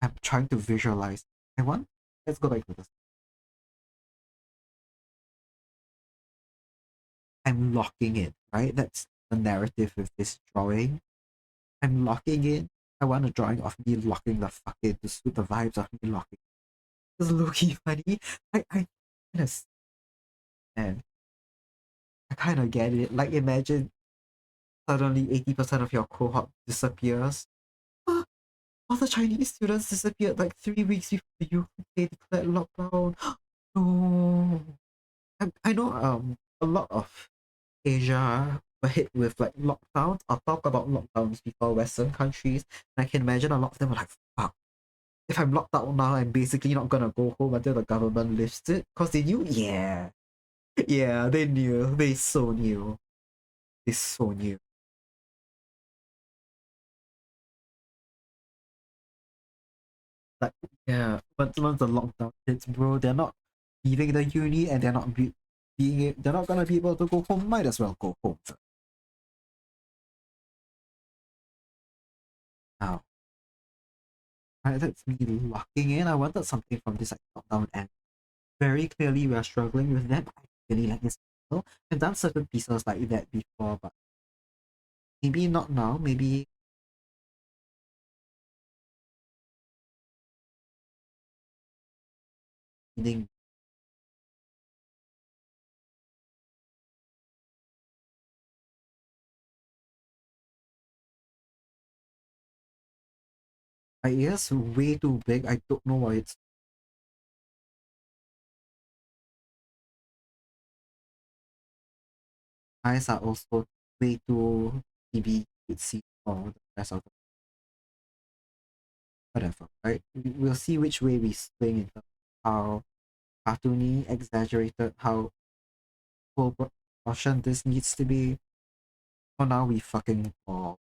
I'm trying to visualize. I want let's go back to this. I'm locking in, right? That's the narrative with this drawing. I'm locking in. I want a drawing of me locking the fuck in to suit the vibes of me locking. It's low-key funny. I kind of and I kind of get it. Like imagine suddenly 80% of your cohort disappears. Ah, all the Chinese students disappeared like 3 weeks before the UK declared lockdown. No. I know a lot of Asia were hit with like lockdowns. I'll talk about lockdowns before Western countries. And I can imagine a lot of them were like, fuck, if I'm locked out now, I'm basically not gonna go home until the government lifts it. Cause they knew, yeah. Yeah, they knew. They so knew. They so knew. Like, yeah, but once the lockdown hits, bro, they're not leaving the uni and they're not gonna be able to go home. Might as well go home for now. Right, that's me locking in. I wanted something from this like lockdown and very clearly we're struggling with that. I really like this. I've done certain pieces like that before, but maybe not now. Maybe reading. My ears way too big. I don't know why it's Eyes are also way too TB cutesy for the rest of the whatever, right? We'll see which way we swing in terms of how cartoony, exaggerated, how full proportion this needs to be. For now, we fucking fall.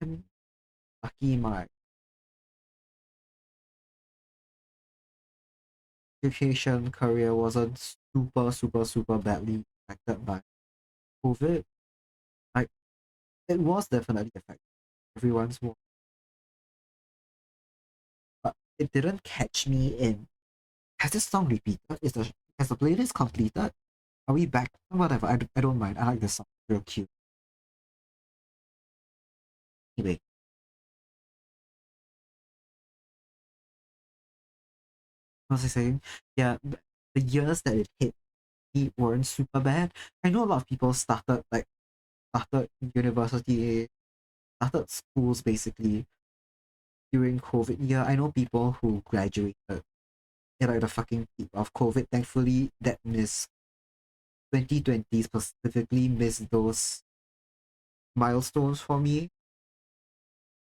And lucky my education career wasn't super badly affected by COVID. Like, it was definitely affecting everyone's work, but it didn't catch me in. Has this song repeated? Has the playlist completed? Are we back? Whatever. I don't mind. I like this song. Real cute. Anyway, what was I saying? Yeah, the years that it hit me weren't super bad. I know a lot of people started university, started schools basically during COVID year. I know people who graduated at like the fucking peak of COVID. Thankfully, that miss 2020 specifically missed those milestones for me.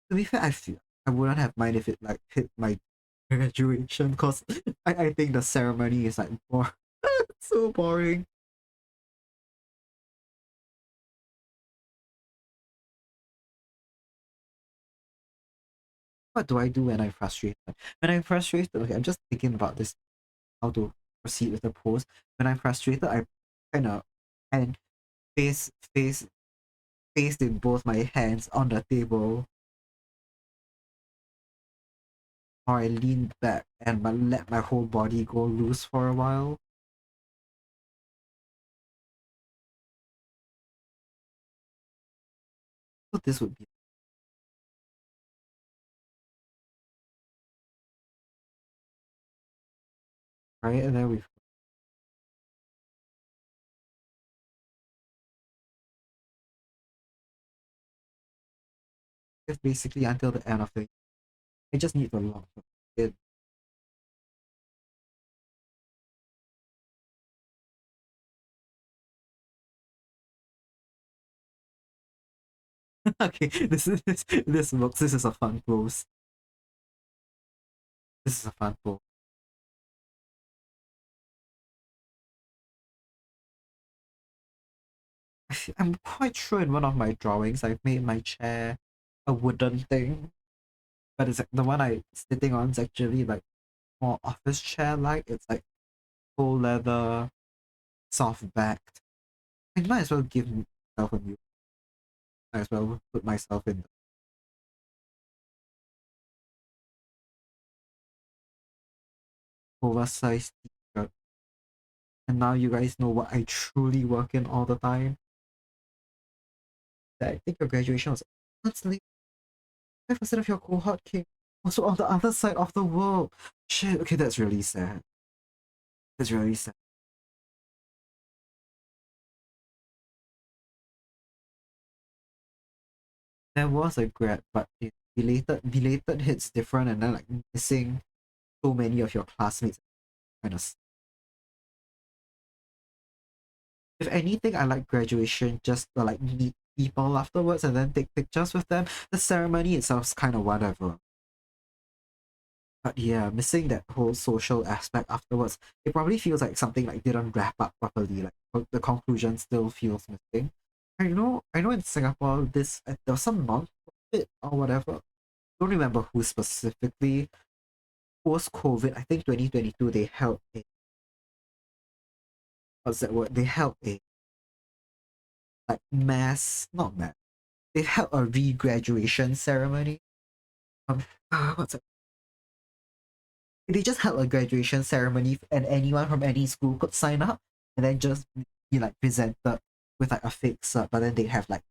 To be fair, I feel I wouldn't have mind if it like hit my graduation because I think the ceremony is like so boring. What do I do when I'm frustrated? When I'm frustrated, okay, I'm just thinking about this how to proceed with the post. When I'm frustrated, I kind of and face face faced in both my hands on the table, or I leaned back and let my whole body go loose for a while. So this would be right, and then we've just basically until the end of the. I just need to lock it. Okay, this works. This is a fun pose. This is a fun pose. I'm quite sure in one of my drawings I've made my chair a wooden thing, but it's like the one I sitting on is actually like more office chair like. It's like full leather, soft backed. I might as well give myself a new. Might as well put myself in the oversized t-shirt. And now you guys know what I truly work in all the time. I think your graduation was months late. 5% of your cohort came also on the other side of the world. Shit, okay, that's really sad. That's really sad. There was a grad, but belated hits different, and then like missing so many of your classmates kind of. If anything, I like graduation just to like meet people afterwards and then take pictures with them. The ceremony itself is kind of whatever. But yeah, missing that whole social aspect afterwards, it probably feels like something like didn't wrap up properly. Like the conclusion still feels missing. I know in Singapore there was some non-profit or whatever. Don't remember who specifically. Post COVID, I think 2022 they held a what's that word? They held a like mass not mass. They held a re-graduation ceremony. What's it? They just held a graduation ceremony and anyone from any school could sign up and then just be like presented with like a fake cert, but then they'd have like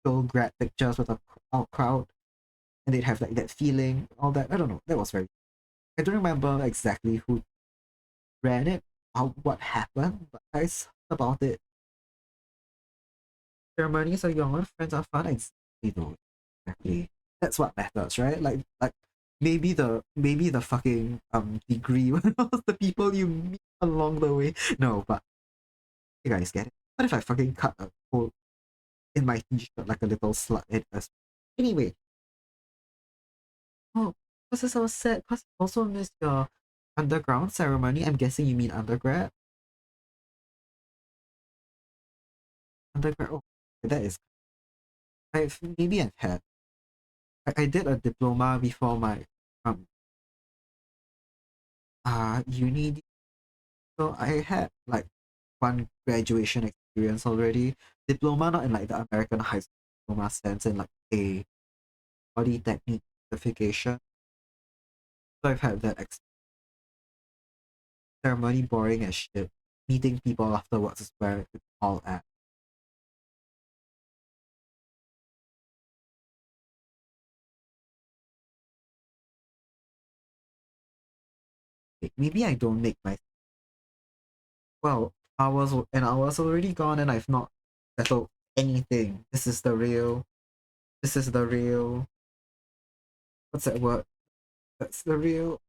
full grad pictures with a crowd and they'd have like that feeling, all that. I don't know. That was very I don't remember exactly who ran it, or what happened, but I heard about it. Ceremonies are young, friends are fun. Exactly, though. Exactly. That's what matters, right? Like maybe the fucking degree was the people you meet along the way. No, but you guys get it. What if I fucking cut a hole in my t-shirt like a little slut in us? Anyway, oh, this is so sad because I also missed your underground ceremony. I'm guessing you mean undergrad. Undergrad. Oh, that is. I've had. I did a diploma before my um uni, so I had like one graduation experience already. Diploma not in like the American high school diploma sense, in like a polytechnic certification. So I've had that ceremony, boring as shit. Meeting people afterwards is where it's all at. Maybe I don't make my well I was already gone and I've not settled anything. This is the real what's that word? That's the real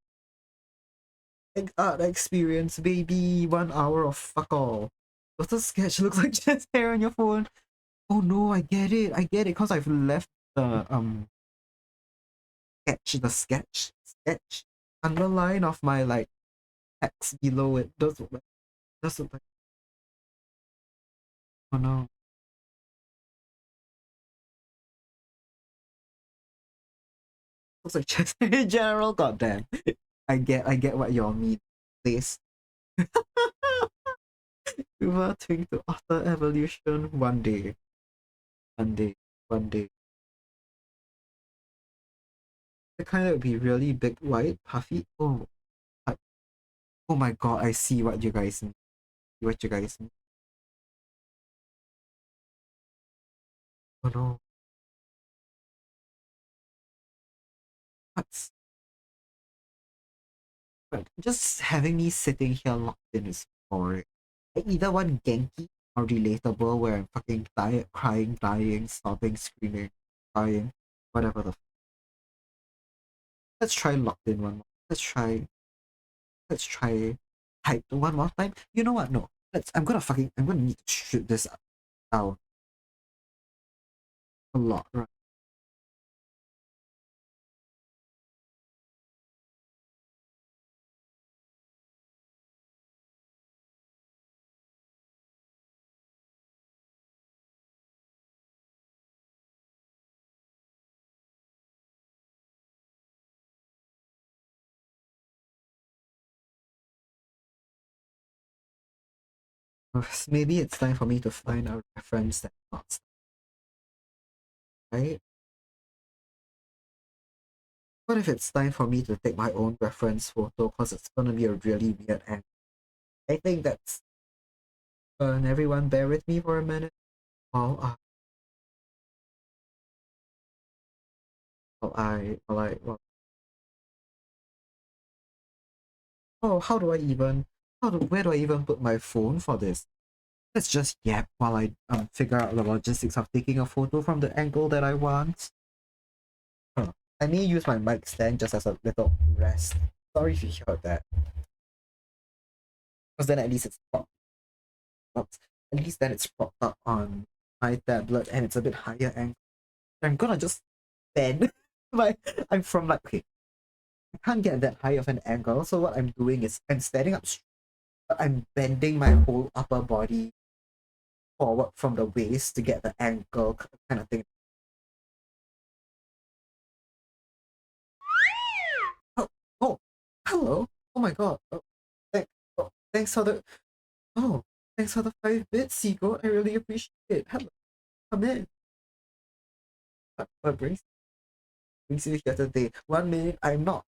art experience, baby. 1 hour of fuck all. Does the sketch looks like just hair on your phone? Oh no, I get it. I get it because I've left the sketch underline of my like text below it. Does look like oh no. Looks like just in general, goddamn. I get what y'all mean. Please. Kuva twink to utter evolution one day. One day. One day. The kind that would be really big, white, puffy. Oh, I, oh my god, I see what you guys mean. What you guys mean. Oh no. What's but just having me sitting here locked in is boring. I either want Genki or relatable where I'm fucking tired, crying, dying, sobbing, screaming, crying, whatever the let's try locked in one more. Let's try hyped one more time. You know what? No. I'm gonna need to shoot this down a lot, right? Maybe it's time for me to find a reference that's not right. What if it's time for me to take my own reference photo because it's gonna be a really weird angle? I think that's and everyone bear with me for a minute while oh where do I even put my phone for this? Let's just yap while I figure out the logistics of taking a photo from the angle that I want. I may use my mic stand just as a little rest. Sorry if you heard that. Because then at least it's propped up. At least then it's propped up on my tablet and it's a bit higher angle. I'm gonna just bend my I'm from like okay, I can't get that high of an angle, so what I'm doing is I'm standing up straight, but I'm bending my whole upper body forward from the waist to get the angle kind of thing. Oh, oh, hello. Oh my god. Oh, thanks for the oh, thanks for the 5 bits, Seagull. I really appreciate it. Hello, come in. What brings you here today? 1 minute. I'm not.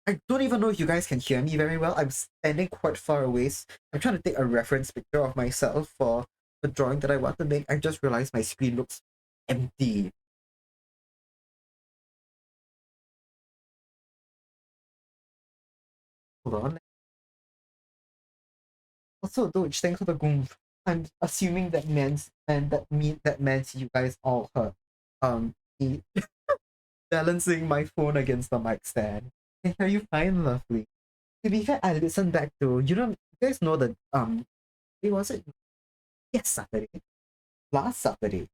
I don't even know if you guys can hear me very well. I'm standing quite far away. I'm trying to take a reference picture of myself for the drawing that I want to make. I just realized my screen looks empty. Hold on. Also, Doge, thanks for the goof. I'm assuming that means you guys all heard me balancing my phone against the mic stand. Can hear you fine, lovely. To be fair, I listened back to you guys know that it was it yes Saturday. Last Saturday.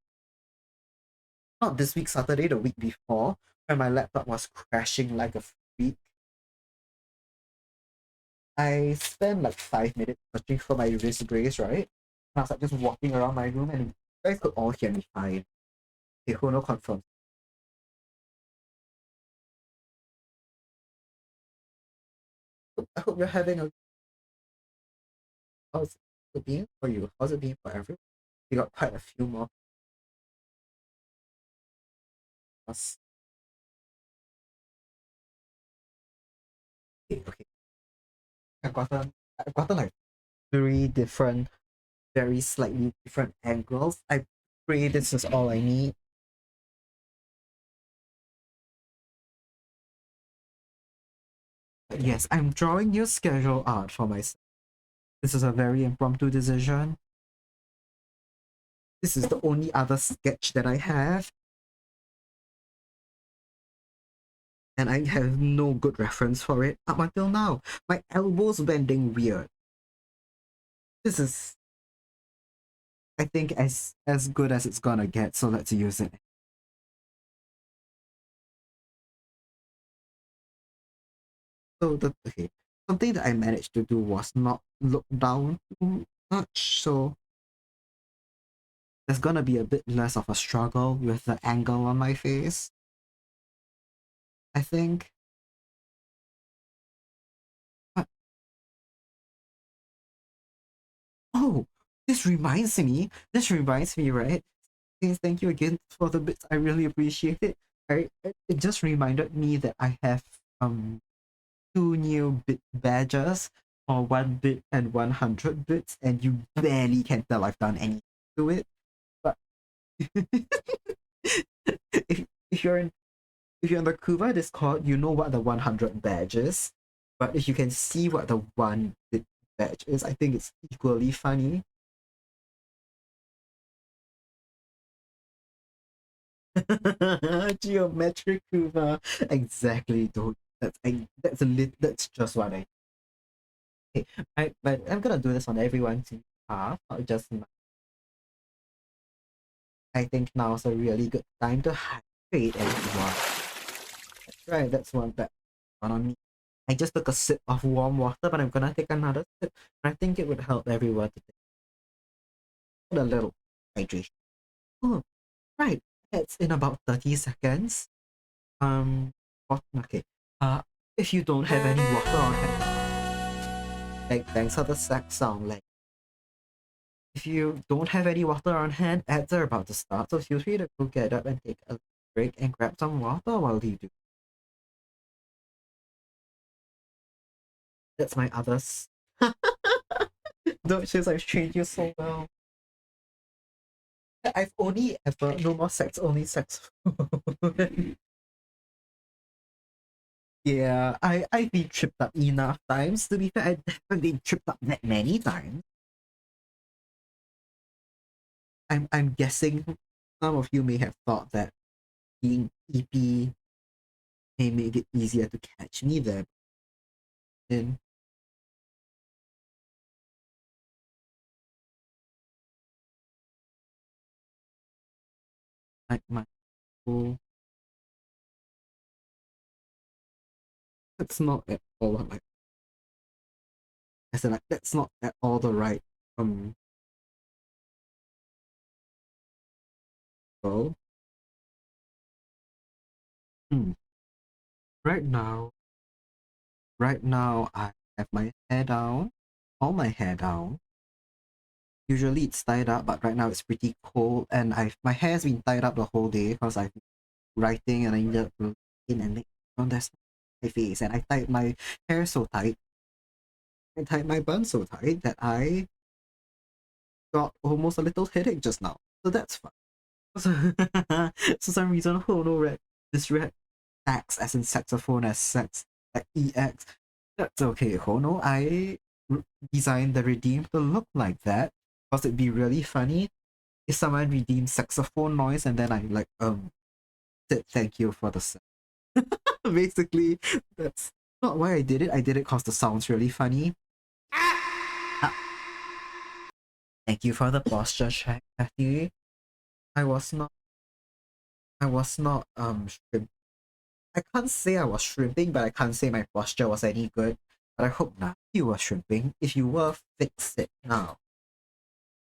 Not this week Saturday, the week before, when my laptop was crashing like a freak. I spent like 5 minutes searching for my wrist brace, right? And I was like just walking around my room and you guys could all hear me fine. Okay, who no confirm. I hope you're having a how's it being for you? How's it being for everyone? We got quite a few more of us. Okay, okay. I've gotten like three different, very slightly different angles. I pray this is all I need. But yes, I'm drawing new schedule art for myself. This is a very impromptu decision. This is the only other sketch that I have. And I have no good reference for it up until now. My elbow's bending weird. This is, I think, as good as it's gonna get, so let's use it. So okay, something that I managed to do was not look down too much, so there's gonna be a bit less of a struggle with the angle on my face. I think. But, oh, this reminds me, right? Thank you again for the bits. I really appreciate it. It just reminded me that I have two new bit badges for 1 bit and 100 bits, and you barely can tell I've done anything to it. But if you're in the Kuva Discord, you know what the 100 badge is. But if you can see what the 1 bit badge is, I think it's equally funny. Geometric Kuva, exactly. Dude. That's just what I. Okay, but I'm gonna do this on everyone's behalf, not just mine. I think now's a really good time to hydrate everyone. That's right, that's one on me. I just took a sip of warm water, but I'm gonna take another sip. I think it would help everyone to take a little hydration. Oh, right. It's in about 30 seconds. Okay. Uh, if you don't have any water on hand, like thanks for the sax sound. Like, if you don't have any water on hand, ads are about to start, so feel free to go get up and take a break and grab some water while you do. That's my others. Don't just I've trained you so well. I've only ever no more sex, only sex. Yeah, I've been tripped up enough times. To be fair, I haven't been tripped up that many times. I'm guessing some of you may have thought that being EP may make it easier to catch me there. Then like my whole that's not at all like I said like that's not at all the right goal. Hmm. Right now, right now I have my hair down, all my hair down. Usually it's tied up, but right now it's pretty cold, and my hair's been tied up the whole day because I've been writing and I needed to in and make on this my face, and I tied my hair so tight, I tied my bun so tight that I got almost a little headache just now. So that's fun. For some reason, oh no, red this red sax as in saxophone as sex like EX That's okay, Hono. Designed the redeem to look like that because it'd be really funny if someone redeemed saxophone noise and then I like said thank you for the basically that's not why I did it. I did it because the sound's really funny. Ah, thank you for the posture check, Matthew. I was not shrimp. I can't say I was shrimping, but I can't say my posture was any good. But I hope not. You were shrimping. If you were, fix it now.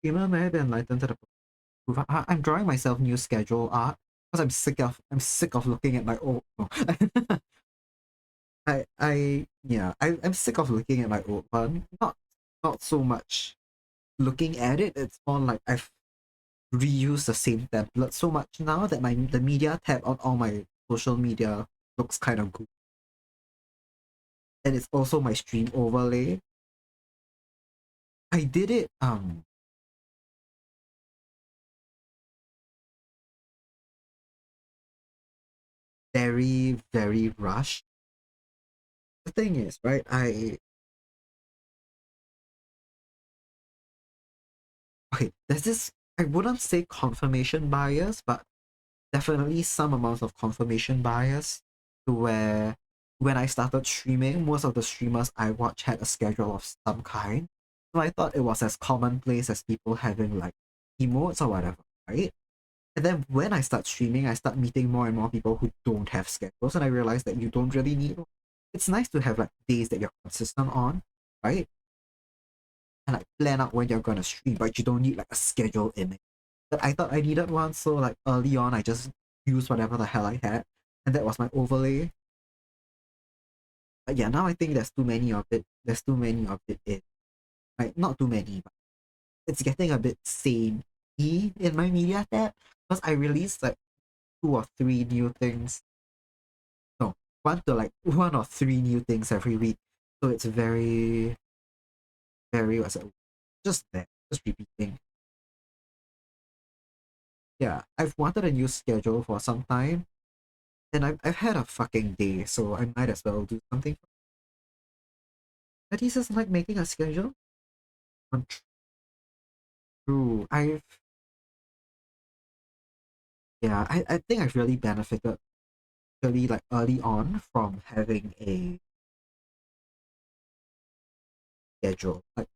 Email may have been enlightened to the Kuva. I'm drawing myself new schedule art because I'm sick of looking at my old. Oh. I'm sick of looking at my old one. Not so much looking at it. It's more like I've reused the same template so much now that the media tab on all my social media looks kind of good. And it's also my stream overlay. I did it very, very rushed. The thing is, right, there's this, I wouldn't say confirmation bias, but definitely some amount of confirmation bias to where when I started streaming, most of the streamers I watch had a schedule of some kind. So I thought it was as commonplace as people having like emotes or whatever, right? And then when I start streaming, I start meeting more and more people who don't have schedules, and I realize that you don't really need one. It's nice to have like days that you're consistent on, right? And like plan out when you're gonna stream, but you don't need like a schedule in it. But I thought I needed one, so like early on, I just used whatever the hell I had, and that was my overlay. But yeah, now I think there's too many of it. There's too many of it in like not too many, but it's getting a bit samey in my media tab because I released like two or three new things. No, one or three new things every week. So it's very, very what's it? Just there, just repeating. Yeah, I've wanted a new schedule for some time, and I've had a fucking day, so I might as well do something. But he says like making a schedule. True. I think I've really benefited really like early on from having a schedule. Like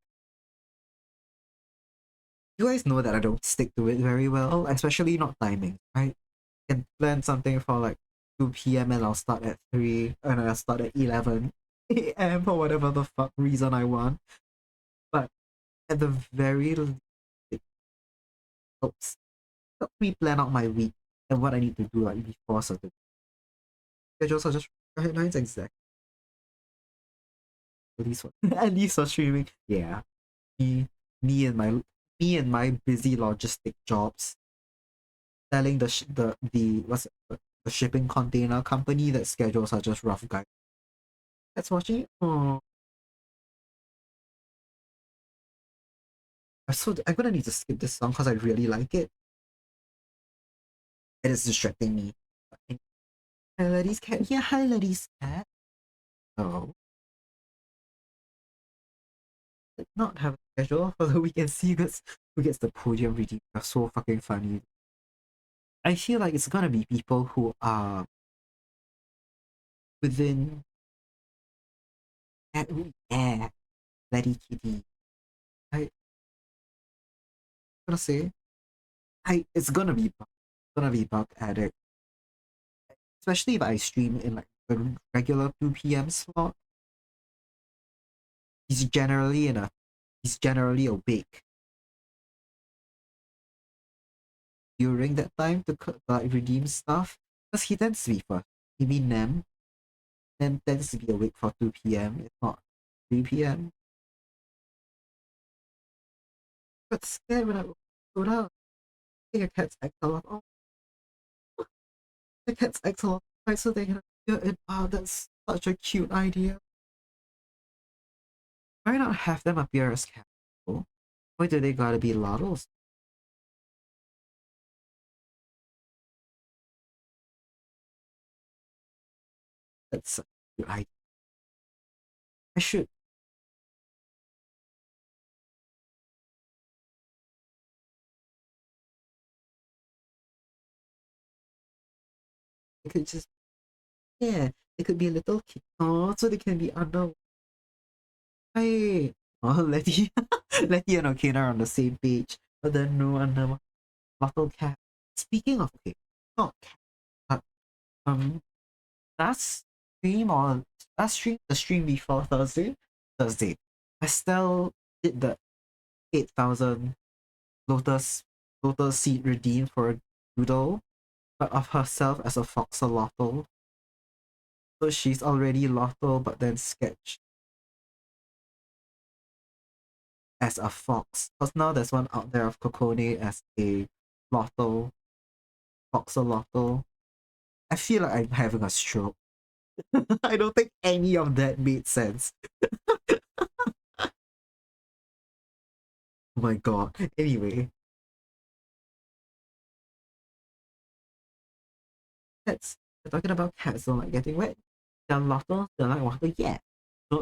you guys know that I don't stick to it very well, especially not timing, right? I can plan something for like 2 p.m. and I'll start at 3 and I'll start at 11 a.m. for whatever the fuck reason I want. But at the very least, it helps me plan out my week and what I need to do like before certain schedules are just guidelines exactly. At least for, at least for streaming. Yeah. Me me and my me and my busy logistic jobs selling the what's it, the shipping container company that schedules are just rough guide. That's watching. Oh, I'm gonna need to skip this song because I really like it. It is distracting me. Hi, ladies cat. Yeah, hi, ladies cat. Oh, did not have a schedule for the weekend. See who gets the podium reading. They're so fucking funny. I feel like it's gonna be people who are within. Yeah, Lady Kitty. I'm gonna say it's gonna be bug addict, especially if I stream in like the regular 2 p.m. slot. He's generally in a he's generally awake during that time to like redeem stuff because he tends to be first. Maybe Nem tends to be awake for 2 p.m. if not 3 p.m. But scared when I go down. I think a cat's act a lot. Oh, the cat's act a lot. Right, so they can hear it. Oh, that's such a cute idea. Why not have them appear as cats? Why do they gotta be Lottles? That's such a cute idea. I should. It could just, yeah, it could be a little kid. Oh, so they can be under. Right. Oh, Letty, Letty and Okina are on the same page, but then no under bottle cat. Speaking of, okay, not cat, but um, last stream on last stream, the stream before Thursday, Estelle did the 8,000 lotus seed redeemed for a doodle, but of herself as a foxolotl. So she's already lotl, but then sketched as a fox. Because now there's one out there of Kokone as a lotl, foxolotl. I feel like I'm having a stroke. I don't think any of that made sense. Oh my god. Anyway, cats. We're talking about cats don't like getting wet. They're lotters, they like water, yeah.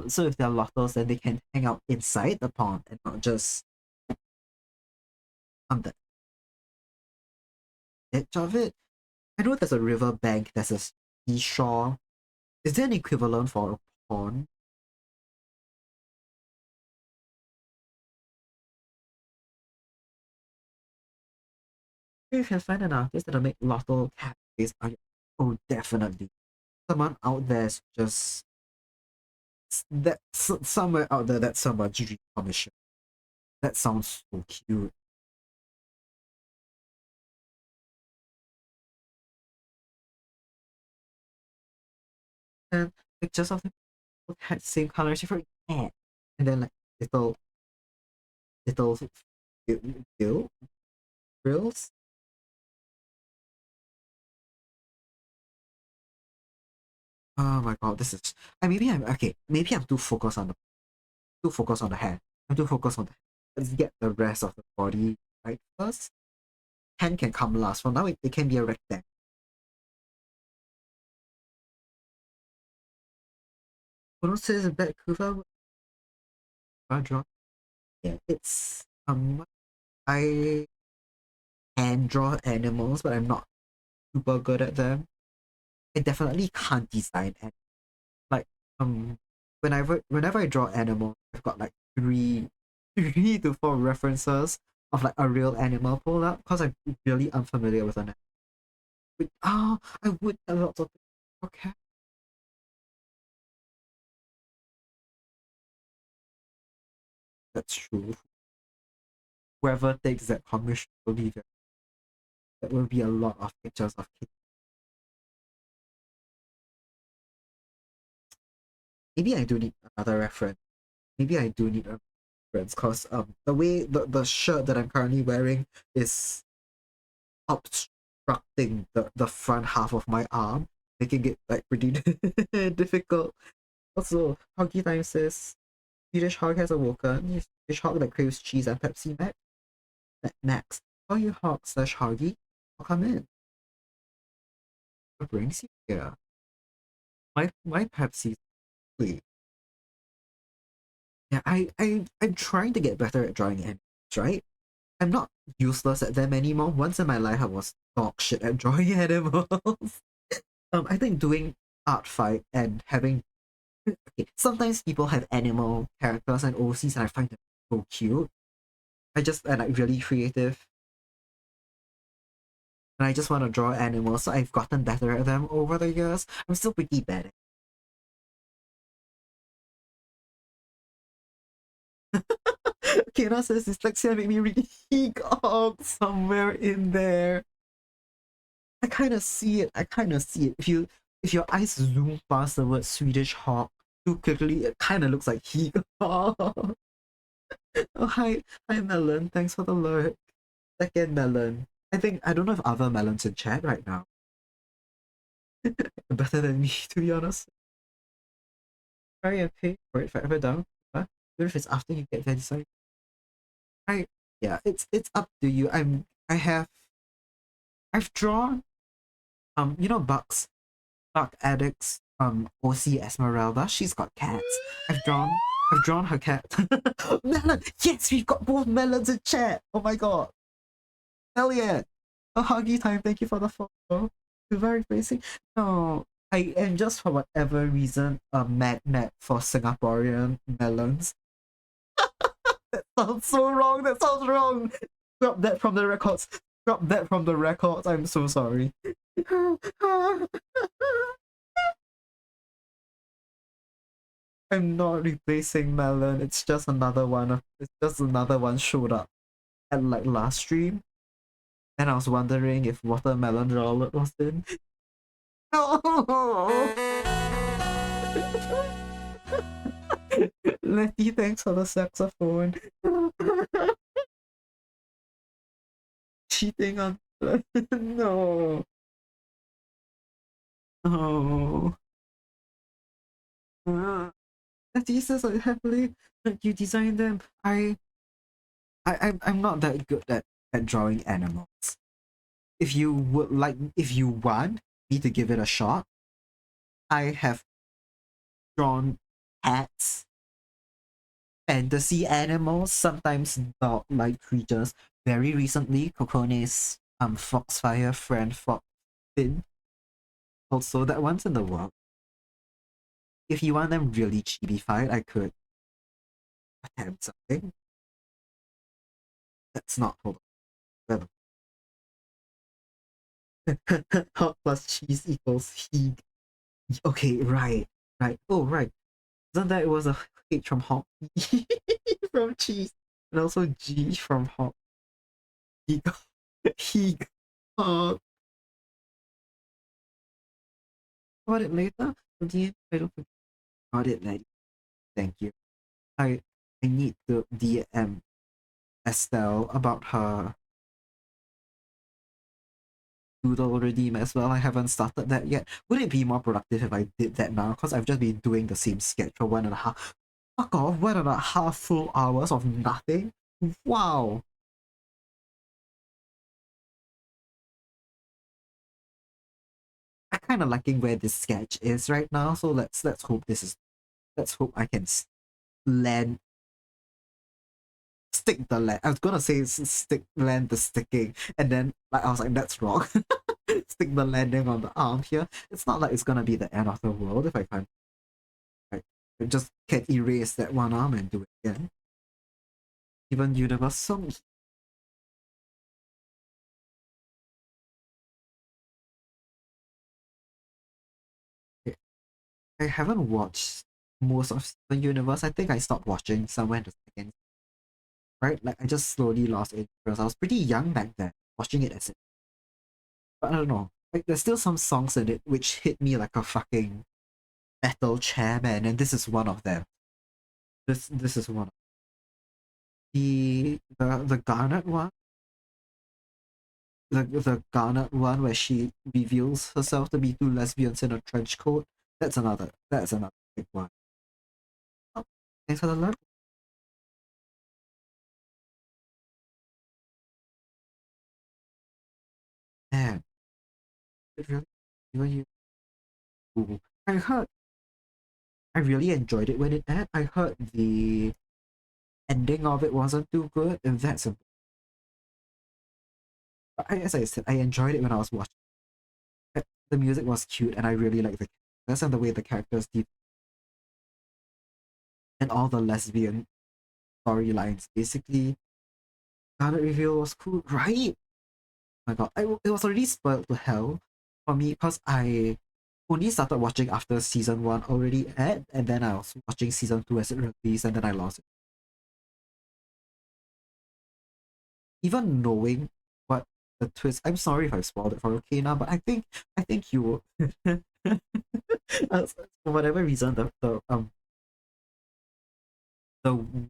So if they're lotters, then they can hang out inside the pond and not just on the edge of it. I know there's a river bank, there's a seashore. Is there an equivalent for a pond? If you can find an artist that'll make lotto cat face, oh, definitely. Someone out there's just that somewhere out there that's someone's dream commission. That sounds so cute. And pictures of the had same colors for yeah. And then like little little gill grills. Oh my god, this is maybe I'm okay, maybe I'm too focused on the hair. I'm too focused on the let's get the rest of the body right first. Hand can come last. For now it can be a rectangle. Who says that Kuva draw? Yeah, it's I can draw animals, but I'm not super good at them. I definitely can't design and like whenever I draw animals, I've got like three to four references of like a real animal pulled up because I'm really unfamiliar with an I would have lots of okay. That's true. Whoever takes that commission will be there. That will be a lot of pictures of kids. Maybe I do need another reference. Maybe I do need a reference because the way the shirt that I'm currently wearing is obstructing the front half of my arm, making it like pretty difficult. Also, Hoggy Time says Swedish Hog has awoken. Swedish Hog that craves cheese and Pepsi Max. Max. How you Hog slash Hoggy? I'll come in. What brings you here? My Pepsi, please. Yeah, I'm trying to get better at drawing animals, right? I'm not useless at them anymore. Once in my life I was dog shit at drawing animals. I think doing art fight and having okay, sometimes people have animal characters and OCs and I find them so cute. I just and like really creative. And I just want to draw animals, so I've gotten better at them over the years. I'm still pretty bad at it. Kena says dyslexia made me read Hog somewhere in there. I kind of see it. I kind of see it. If your eyes zoom past the word Swedish hawk too quickly, it kind of looks like Hog. Oh, hi, Melon. Thanks for the lurk. Second Melon. I don't know if other Melons in chat right now. Better than me, to be honest. Sorry, I pay for it forever down. Huh? Even if it's after you get there, decide. I yeah, it's up to you. I've drawn you know Buck Addicts OC Esmeralda, she's got cats. I've drawn her cat. Melon! Yes, we've got both melons in chat! Oh my god. Hell yeah! A huggy time, thank you for the photo. You're very facing. No. I am just for whatever reason a magnet for Singaporean melons. That sounds so wrong. That sounds wrong. Drop that from the records. Drop that from the records. I'm so sorry. I'm not replacing melon. It's just another one. It's just another one showed up at like last stream, and I was wondering if watermelon Charlotte was in. No. Letty, thanks for the saxophone. Cheating on no. Oh. Letty says I happily that you designed them. I'm not that good at drawing animals. If you would like, if you want me to give it a shot, I have drawn cats, fantasy animals, sometimes dog-like creatures. Very recently, Kokone's Foxfire friend Foxfin. Also, that one's in the world. If you want them really chibi-fied, I could attempt something. That's not hold on. Hot plus cheese equals heat. Okay, right. Oh, right. Isn't that it was a H from hot, from cheese, and also G from hot. He got got it later. Again, I don't think got it later. Thank you. I need to DM Estelle about her doodle redeem as well. I haven't started that yet. Would it be more productive if I did that now? Because I've just been doing the same sketch for 1.5. Fuck off, 1.5 full hours of nothing? Wow. I'm kind of liking where this sketch is right now, so let's hope this is let's hope I can land stick the land. I was gonna say stick land the sticking, and then like I was like that's wrong. Stick the landing on the arm here. It's not like it's gonna be the end of the world if I can't. Like, I just can't erase that one arm and do it again. Even Universal. I haven't watched most of the universe. I think I stopped watching somewhere in the second. Right, like I just slowly lost interest. I was pretty young back then, watching it as it. But I don't know. Like there's still some songs in it which hit me like a fucking metal chairman, and this is one of them. This is one. The Garnet one, the Garnet one where she reveals herself to be two lesbians in a trench coat. That's another big one. Oh, thanks for the alert. Man, it really even you. Ooh. I heard I really enjoyed it when it aired. I heard the ending of it wasn't too good, and that's a. As I said, I enjoyed it when I was watching. The music was cute, and I really liked the characters and the way the characters deep and all the lesbian storylines. Basically, Garnet reveal was cool, right? Oh my god, it was already spoiled to hell for me because I only started watching after season 1 already aired, and then I was watching season 2 as it released, and then I lost it. Even knowing what the twist, I'm sorry if I spoiled it for Okina, but I think you will. For whatever reason, the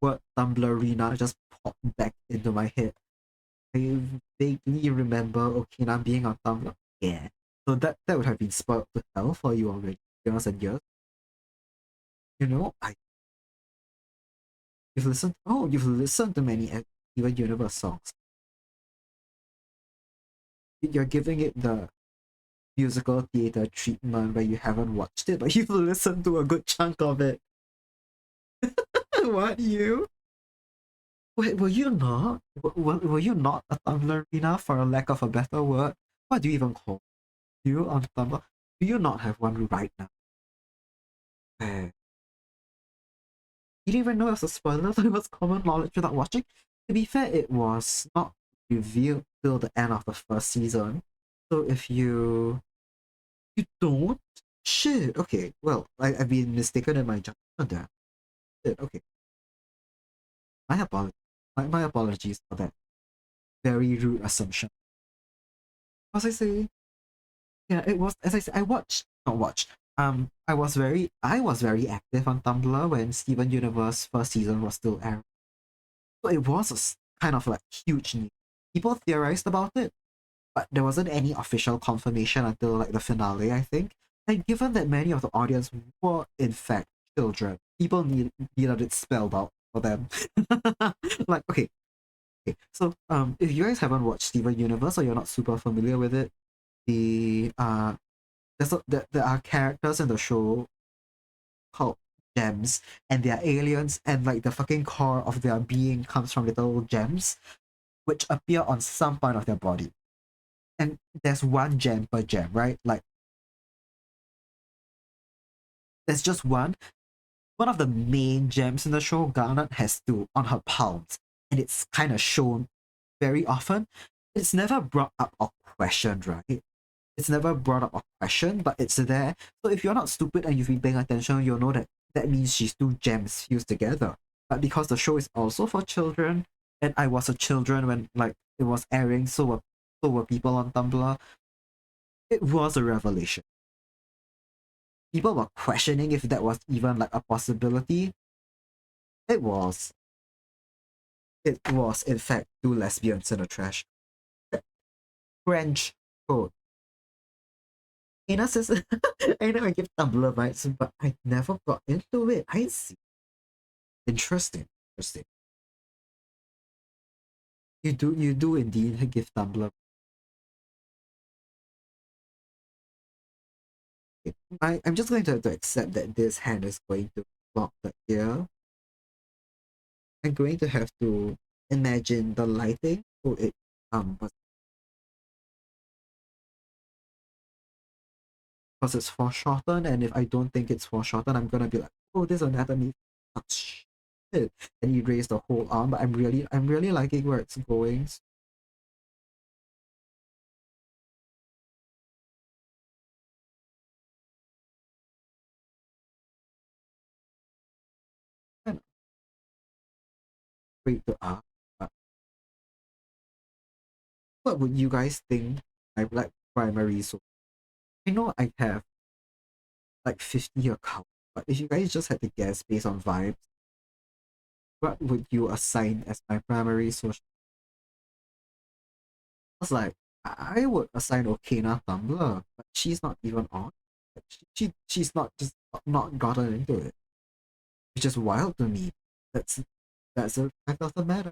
word Tumblrina just popped back into my head. I vaguely remember Okina being on Tumblr. Yeah. So that would have been spoiled to hell for you already, years and years. You know, you've listened to many even Universe songs. You're giving it the musical theater treatment where you haven't watched it, but you've listened to a good chunk of it. What, you? Wait, were you not? Were you not a Tumblrina, for a lack of a better word? What do you even call you on Tumblr? Do you not have one right now? Eh, you didn't even know it was a spoiler, so it was common knowledge without watching. To be fair, it was not revealed till the end of the first season. So if you don't, shit. Okay, well, I've been mistaken in my judgment there. Shit, okay, my apologies. My apologies for that very rude assumption. What was I saying? Yeah, it was, as I said, I watched, not watched. I was very active on Tumblr when Steven Universe first season was still airing. So it was kind of like huge news. People theorized about it, but there wasn't any official confirmation until like the finale, I think. And given that many of the audience were in fact children, people needed it spelled out for them. Like, okay. So if you guys haven't watched Steven Universe or you're not super familiar with it, the there are characters in the show called gems, and they are aliens, and like the fucking core of their being comes from little gems which appear on some part of their body. And there's one gem per gem, right? Like there's just one. One of the main gems in the show, Garnet has two on her palms, and it's kind of shown very often. It's never brought up or questioned, right? It's never brought up a question, but it's there. So if you're not stupid and you've been paying attention, you'll know that that means she's two gems fused together. But because the show is also for children, and I was a children when like it was airing, so were people on Tumblr. It was a revelation. People were questioning if that was even like a possibility. It was. It was in fact two lesbians in a trash. French code. Ina says, I know I give Tumblr vibes, but I never got into it. I see. Interesting. Interesting. You do indeed give Tumblr. I'm just going to have to accept that this hand is going to block the ear. I'm going to have to imagine the lighting so it because it's foreshortened, and if I don't think it's foreshortened, I'm gonna be like, oh, this anatomy sucks shit. And you raise the whole arm, but I'm really liking where it's going. Kind of great to ask. But what would you guys think I like primary so I know I have like 50 accounts, but if you guys just had to guess based on vibes, what would you assign as my primary social? I was like, I would assign Okina Tumblr, but she's not even on. Like, she's not just not gotten into it, which is wild to me. That's that's a fact of the matter.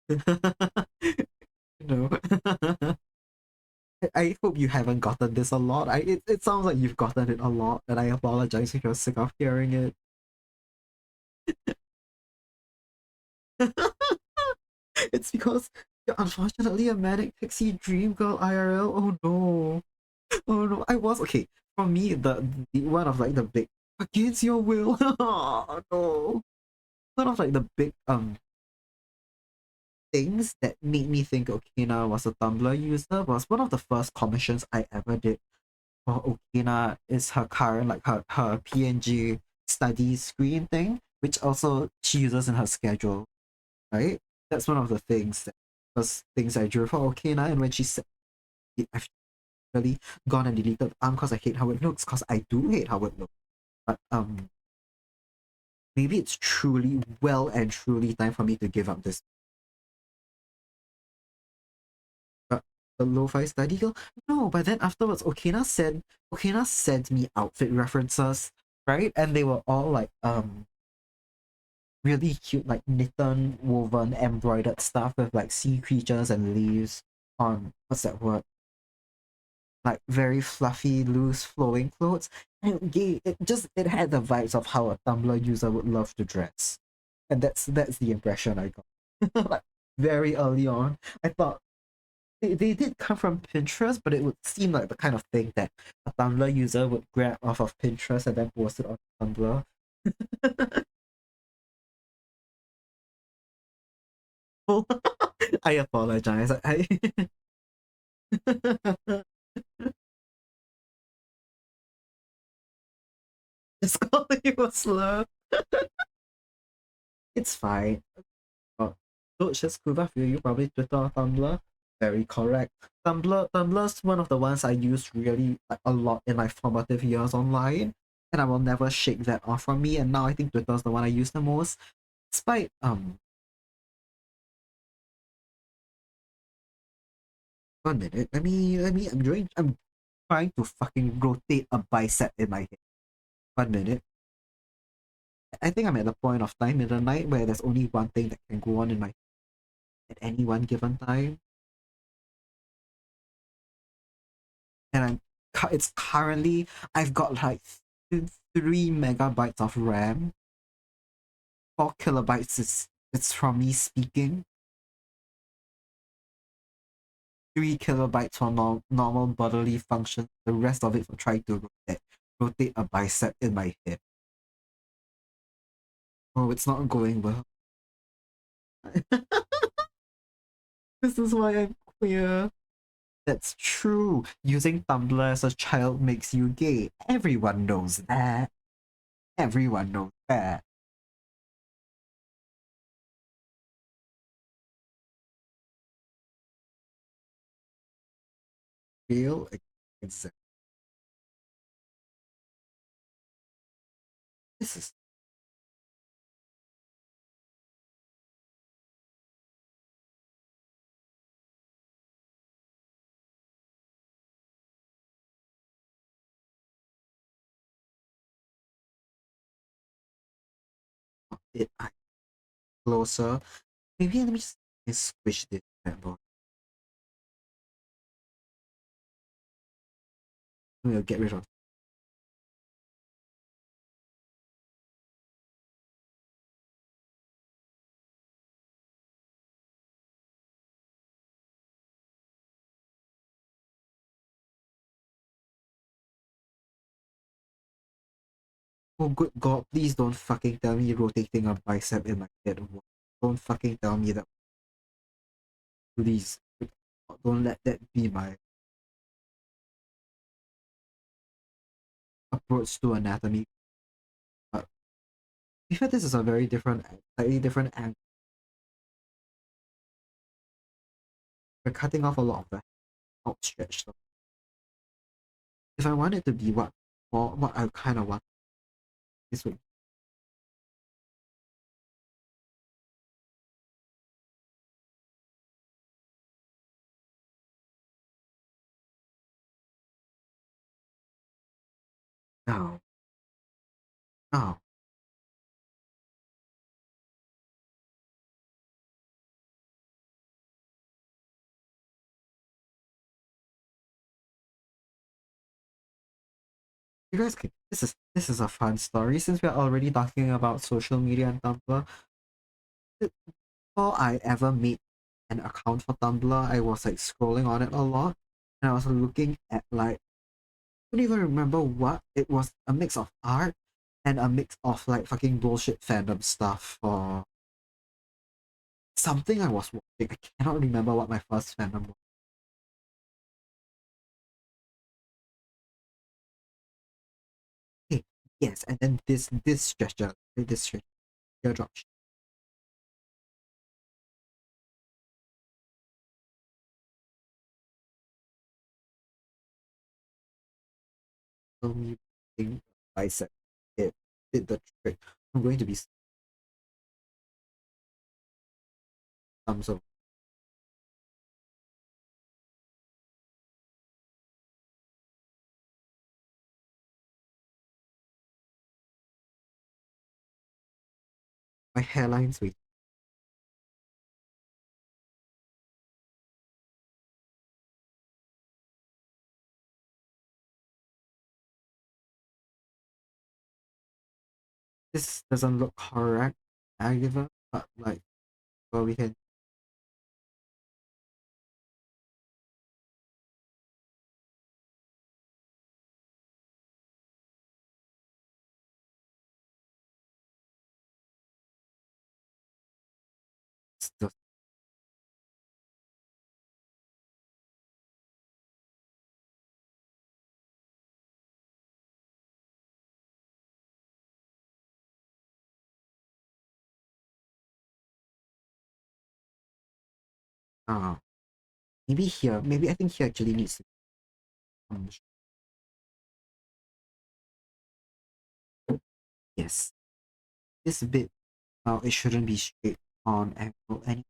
You know. I hope you haven't gotten this a lot. It sounds like you've gotten it a lot, and I apologize if you're sick of hearing it. It's because you're unfortunately a manic pixie dream girl IRL. Oh no. Oh no. I was okay. For me, the one of like the big against your will. Oh no. One of like the big things that made me think Okina was a Tumblr user was one of the first commissions I ever did for Okina is her current like her PNG study screen thing, which also she uses in her schedule, right? That's one of the things that was things I drew for Okina, and when she said I've really gone and deleted because I hate how it looks, because I do hate how it looks. But maybe it's truly well and truly time for me to give up this. But the lo-fi study girl? No, but then afterwards Okina sent me outfit references, right? And they were all like really cute like knitted, woven, embroidered stuff with like sea creatures and leaves on what's that word? Like very fluffy, loose, flowing clothes. And it had the vibes of how a Tumblr user would love to dress. And that's the impression I got. Like very early on. I thought they did come from Pinterest, but it would seem like the kind of thing that a Tumblr user would grab off of Pinterest and then post it on Tumblr. I apologize. Just calling you a slur. It's fine. Oh, so it's just Kuva for you, probably Twitter or Tumblr. Very correct. Tumblr's one of the ones I used really like, a lot in my formative years online, and I will never shake that off from me. And now I think Twitter's the one I use the most. Despite 1 minute. I'm trying to fucking rotate a bicep in my head. 1 minute. I think I'm at the point of time in the night where there's only one thing that can go on in my at any one given time, and it's currently I've got like 3 megabytes of RAM. 4 kilobytes is it's from me speaking. 3 kilobytes for normal bodily functions. The rest of it for trying to rotate a bicep in my head. Oh, it's not going well. This is why I'm queer. That's true. Using Tumblr as a child makes you gay. Everyone knows that. Everyone knows that. Feel exactly. This is not it. I closer. Maybe let me just squish this bad. We'll get rid of. Oh good god, please don't fucking tell me rotating a bicep in my head. Don't fucking tell me that. Please. Don't let that be my approach to anatomy. But I feel this is a very different, slightly different angle. We're cutting off a lot of the outstretched stuff. If I want it to be what I kind of want this would no no. You guys can this is a fun story since we're already talking about social media and Tumblr. Before I ever made an account for Tumblr, I was like scrolling on it a lot and I was looking at like I don't even remember what it was, a mix of art and a mix of like fucking bullshit fandom stuff or something I was watching. I cannot remember what my first fandom was. Hey, yes, and then this gesture, this gesture, teardrop. Show me thing bicep. It did the trick. I'm going to be thumbs up. My hairline's way. This doesn't look correct either, but like, well, we can still. Ah, maybe here. Maybe I think here actually needs to um, yes. This bit, well, it shouldn't be straight on angle any.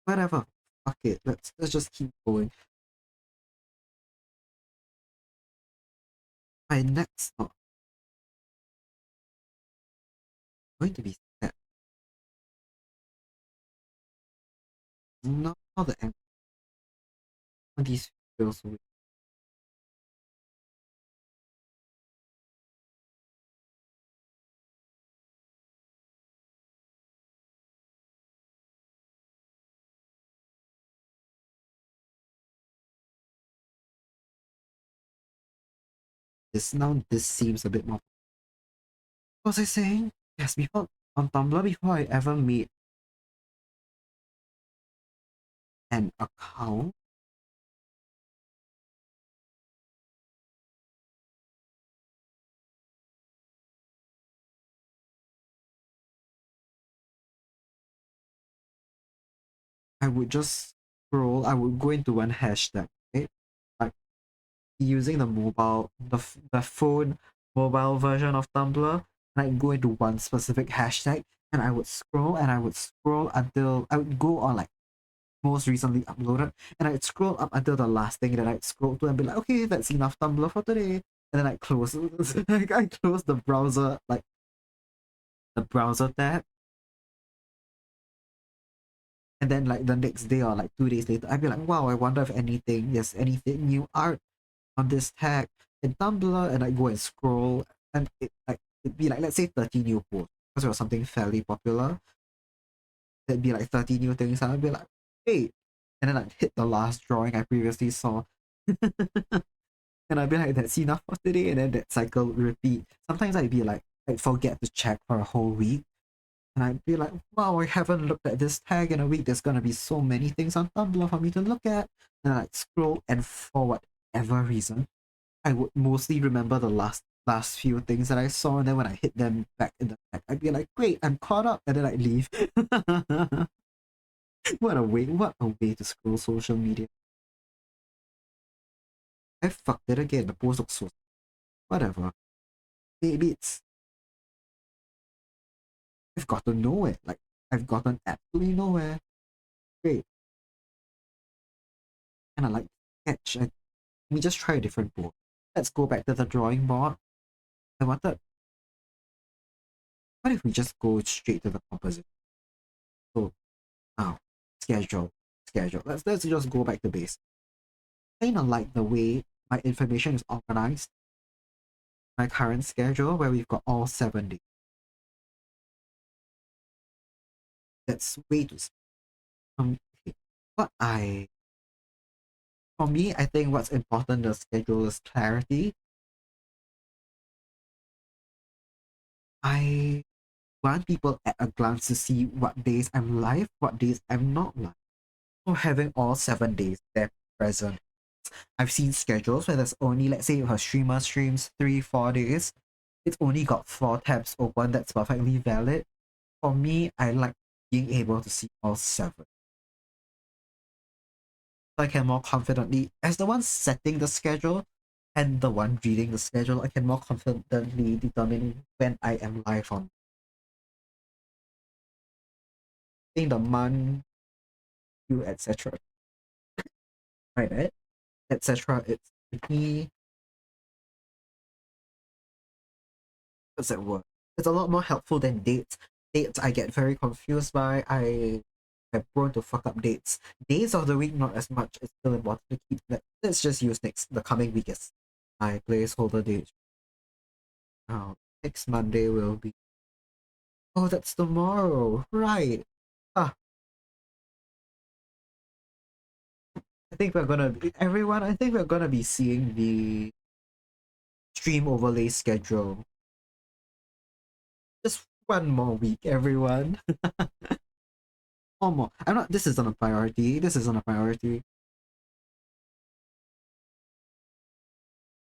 Whatever. Fuck it. Let's just keep going. My neck's not going to be set. Not the angle. These feels weird. This seems a bit more. What was I saying? Yes, before on Tumblr, before I ever made an account, I would just scroll. I would go into one hashtag, right? Like using the the phone mobile version of Tumblr, and I'd go into one specific hashtag, and I would scroll and I would scroll until I would go on like most recently uploaded, and I'd scroll up until the last thing that I'd scroll to and be like, okay, that's enough Tumblr for today. And then I close like I close the browser, like the browser tab, and then like the next day or like 2 days later, I'd be like, wow, I wonder if there's anything new art on this tag in Tumblr, and I go and scroll, and it'd be like, let's say 30 new posts because it was something fairly popular. There'd be like 30 new things, and I'd be like, wait, and then I'd hit the last drawing I previously saw. And I'd be like, that's enough for today, and then that cycle would repeat. Sometimes I'd forget to check for a whole week, and I'd be like, wow, I haven't looked at this tag in a week. There's gonna be so many things on Tumblr for me to look at. And I'd scroll, and for whatever reason, I would mostly remember the last few things that I saw, and then when I hit them back in the tag, I'd be like, great, I'm caught up, and then I'd leave. What a way to scroll social media. I fucked it again. The post looks so whatever. Maybe it's I've gotten nowhere. Like I've gotten absolutely nowhere. Great. And I like sketch. Let me just try a different board. Let's go back to the drawing board. I wanted what if we just go straight to the composition? So now schedule. Schedule. Let's just go back to base. I kinda like the way my information is organized. My current schedule where we've got all 7 days. That's way too okay. What I for me, I think what's important in the schedule is clarity. I want people at a glance to see what days I'm live, what days I'm not live. So having all 7 days there present. I've seen schedules where there's only, let's say, if a streamer streams 3, 4 days, it's only got 4 tabs open. That's perfectly valid. For me, I like being able to see all 7. So I can more confidently, as the one setting the schedule and the one reading the schedule, I can more confidently determine when I am live on. I think the month you, etc. Right, etc. It's pretty, what's that word? It's a lot more helpful than dates. Dates I get very confused by. I am prone to fuck up dates. Days of the week not as much. It's still important to keep that. Let's just use the coming week as my placeholder date. Oh, next Monday will be, oh, that's tomorrow. Right. Ah, I think we're gonna be, everyone, I think we're gonna be seeing the stream overlay schedule. Just one more week, everyone. One more. I'm not, this isn't a priority. This isn't a priority.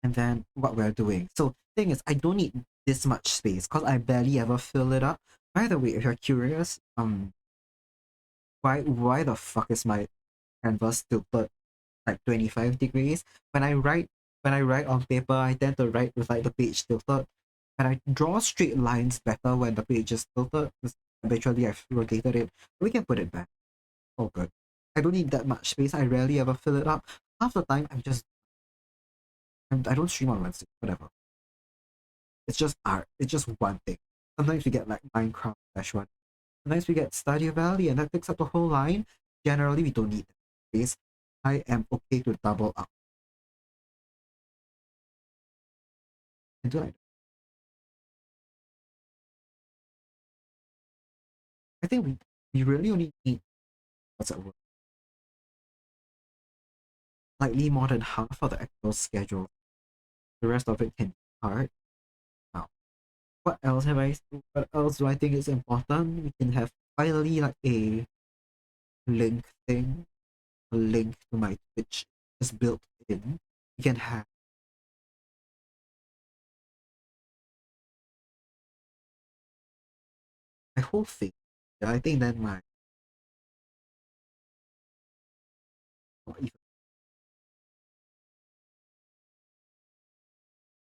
And then what we're doing. So thing is, I don't need this much space because I barely ever fill it up. By the way, if you're curious, why the fuck is my canvas tilted like 25 degrees? When I write on paper, I tend to write with like the page tilted. And I draw straight lines better when the page is tilted. Eventually I've rotated it. We can put it back. Oh good. I don't need that much space. I rarely ever fill it up. Half the time I don't stream on Wednesday. Whatever. It's just art. It's just one thing. Sometimes we get like Minecraft Dash one. Sometimes we get Stardew Valley, and that takes up the whole line. Generally, we don't need that space. I am okay to double up. And do I think we really only need, what's that word? Slightly more than half of the actual schedule. The rest of it can be art. Now, what else have I? What else do I think is important? We can have finally like a link thing, a link to my Twitch is built in. We can have my whole thing. Yeah, I think then or even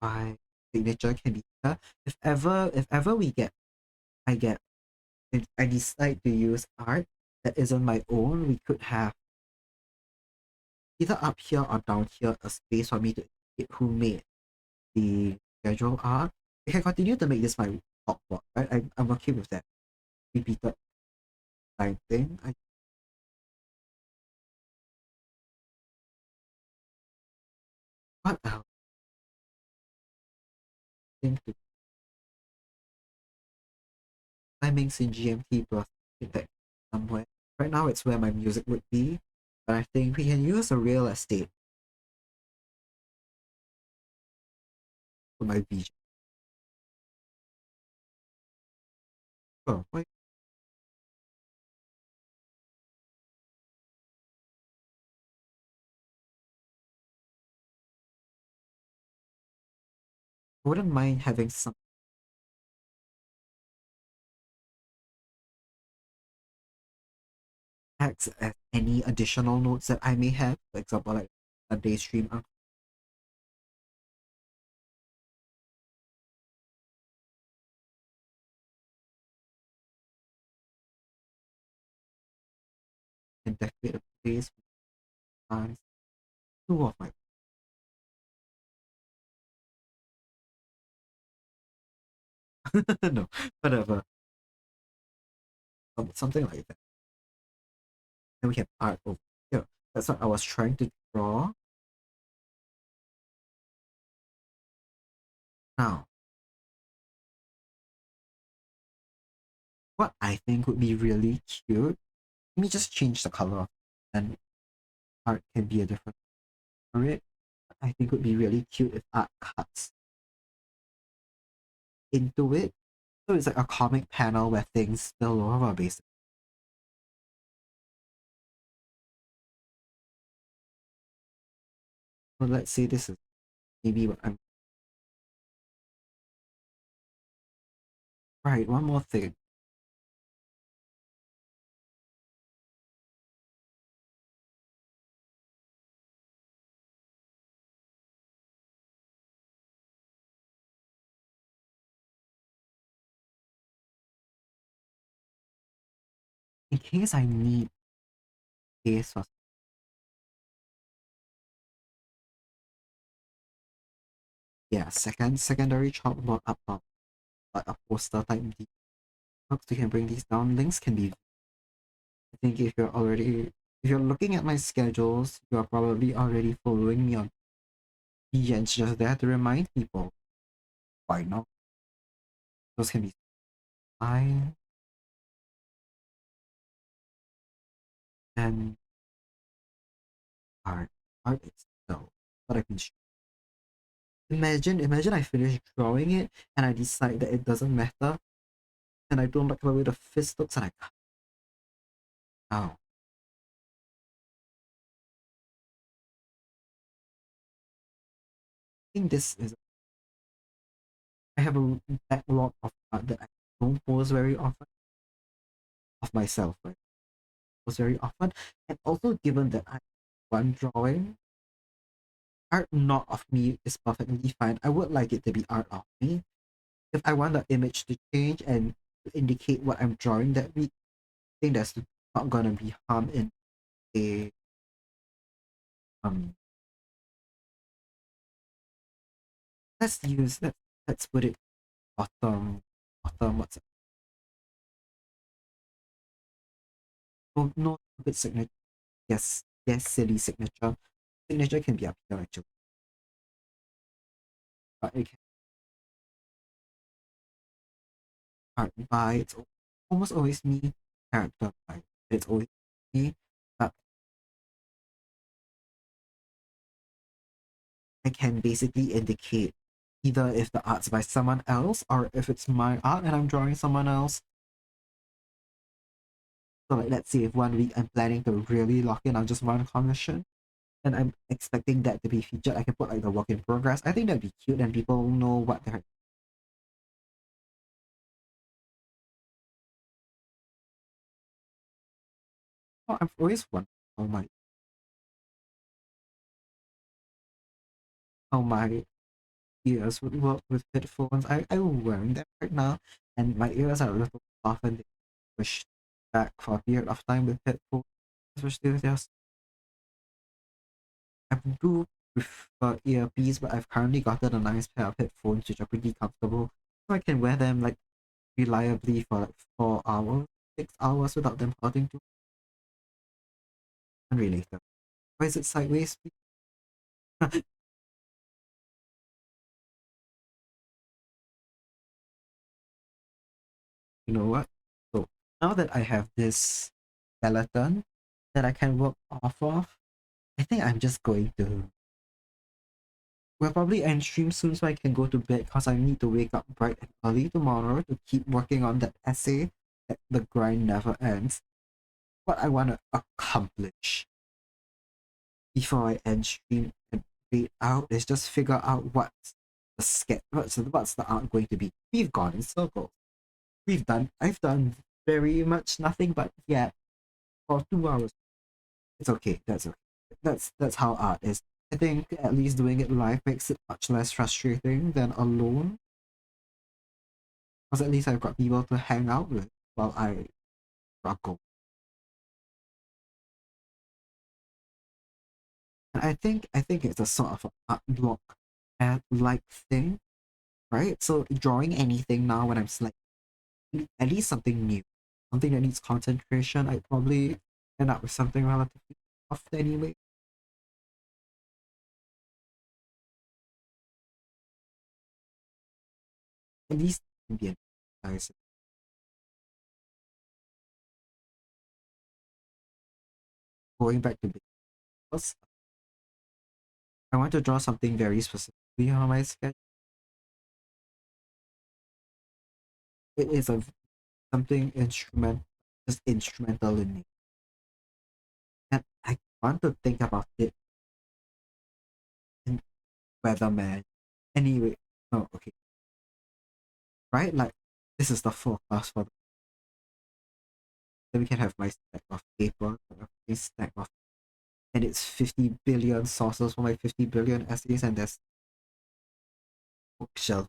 my signature can be here. If ever if I decide to use art that isn't my own, we could have either up here or down here a space for me to indicate who made the schedule art. We can continue to make this my top work, right? I'm okay with that repeated line thing. What else? Think to timings in GMT plus that somewhere. Right now it's where my music would be, but I think we can use a real estate for my vision. Oh, wait, I wouldn't mind having some text as any additional notes that I may have. For example, like a day stream. And decorate a place with plants. Two of my no, whatever. Something like that. And we have art over here. That's what I was trying to draw. Now, what I think would be really cute. Let me just change the color and art can be a different for it. I think would be really cute if art cuts into it. So it's like a comic panel where things spill over basically. So let's say this is maybe what I'm right. One more thing. In case I need pace was, yeah, secondary chalkboard up top, but a poster type looks you can bring these down. Links can be, I think if you're looking at my schedules, you're probably already following me on P, and it's just there to remind people. Why not? Those can be fine. And art. Art itself. But I can imagine I finish drawing it and I decide that it doesn't matter and I don't like the way the fist looks and I cut it out. I think this is, I have a backlog of art that I don't post very often of myself, right? Post very often. And also given that I one drawing, art not of me is perfectly fine. I would like it to be art of me. If I want the image to change and to indicate what I'm drawing that week, I think that's not gonna be harm in a um let's put it bottom what's it? Oh no, stupid signature. Yes, silly signature. Signature can be up here actually, but it can art by it's almost always me, character by it's always me. But I can basically indicate either if the art's by someone else or if it's my art and I'm drawing someone else. So like let's say if 1 week I'm planning to really lock in on just one commission and I'm expecting that to be featured, I can put like the work in progress. I think that'd be cute and people know what they're. Oh, I've always wondered how my ears would work with headphones. I'm wearing them right now, and my ears are a little soft and they push back for a period of time with headphones, especially with just I do prefer earpiece, but I've currently gotten a nice pair of headphones which are pretty comfortable. So I can wear them like reliably for like 4 hours, 6 hours without them hurting too. Unrelated. Why is it sideways? You know what? So now that I have this skeleton that I can work off of, I think I'm just going to. We'll probably end stream soon so I can go to bed because I need to wake up bright and early tomorrow to keep working on that essay that the grind never ends. What I want to accomplish before I end stream and read out is just figure out what's the art going to be. We've gone in circles. I've done very much nothing but yeah for 2 hours. It's okay. That's okay. That's how art is. I think at least doing it live makes it much less frustrating than alone. Because at least I've got people to hang out with while I struggle. And I think it's a sort of an art block like thing, right? So drawing anything now when I'm like at least something new, something that needs concentration, I'd probably end up with something relatively soft anyway. At least it can be an exercise. Going back to because I want to draw something very specifically on my sketch. It is a something just instrumental in me. And I want to think about it in Weatherman. Anyway, no, okay, right? Like this is the forecast for. Then we can have my stack of paper, my stack of, and it's 50 billion sources for my 50 billion essays, and there's bookshelf,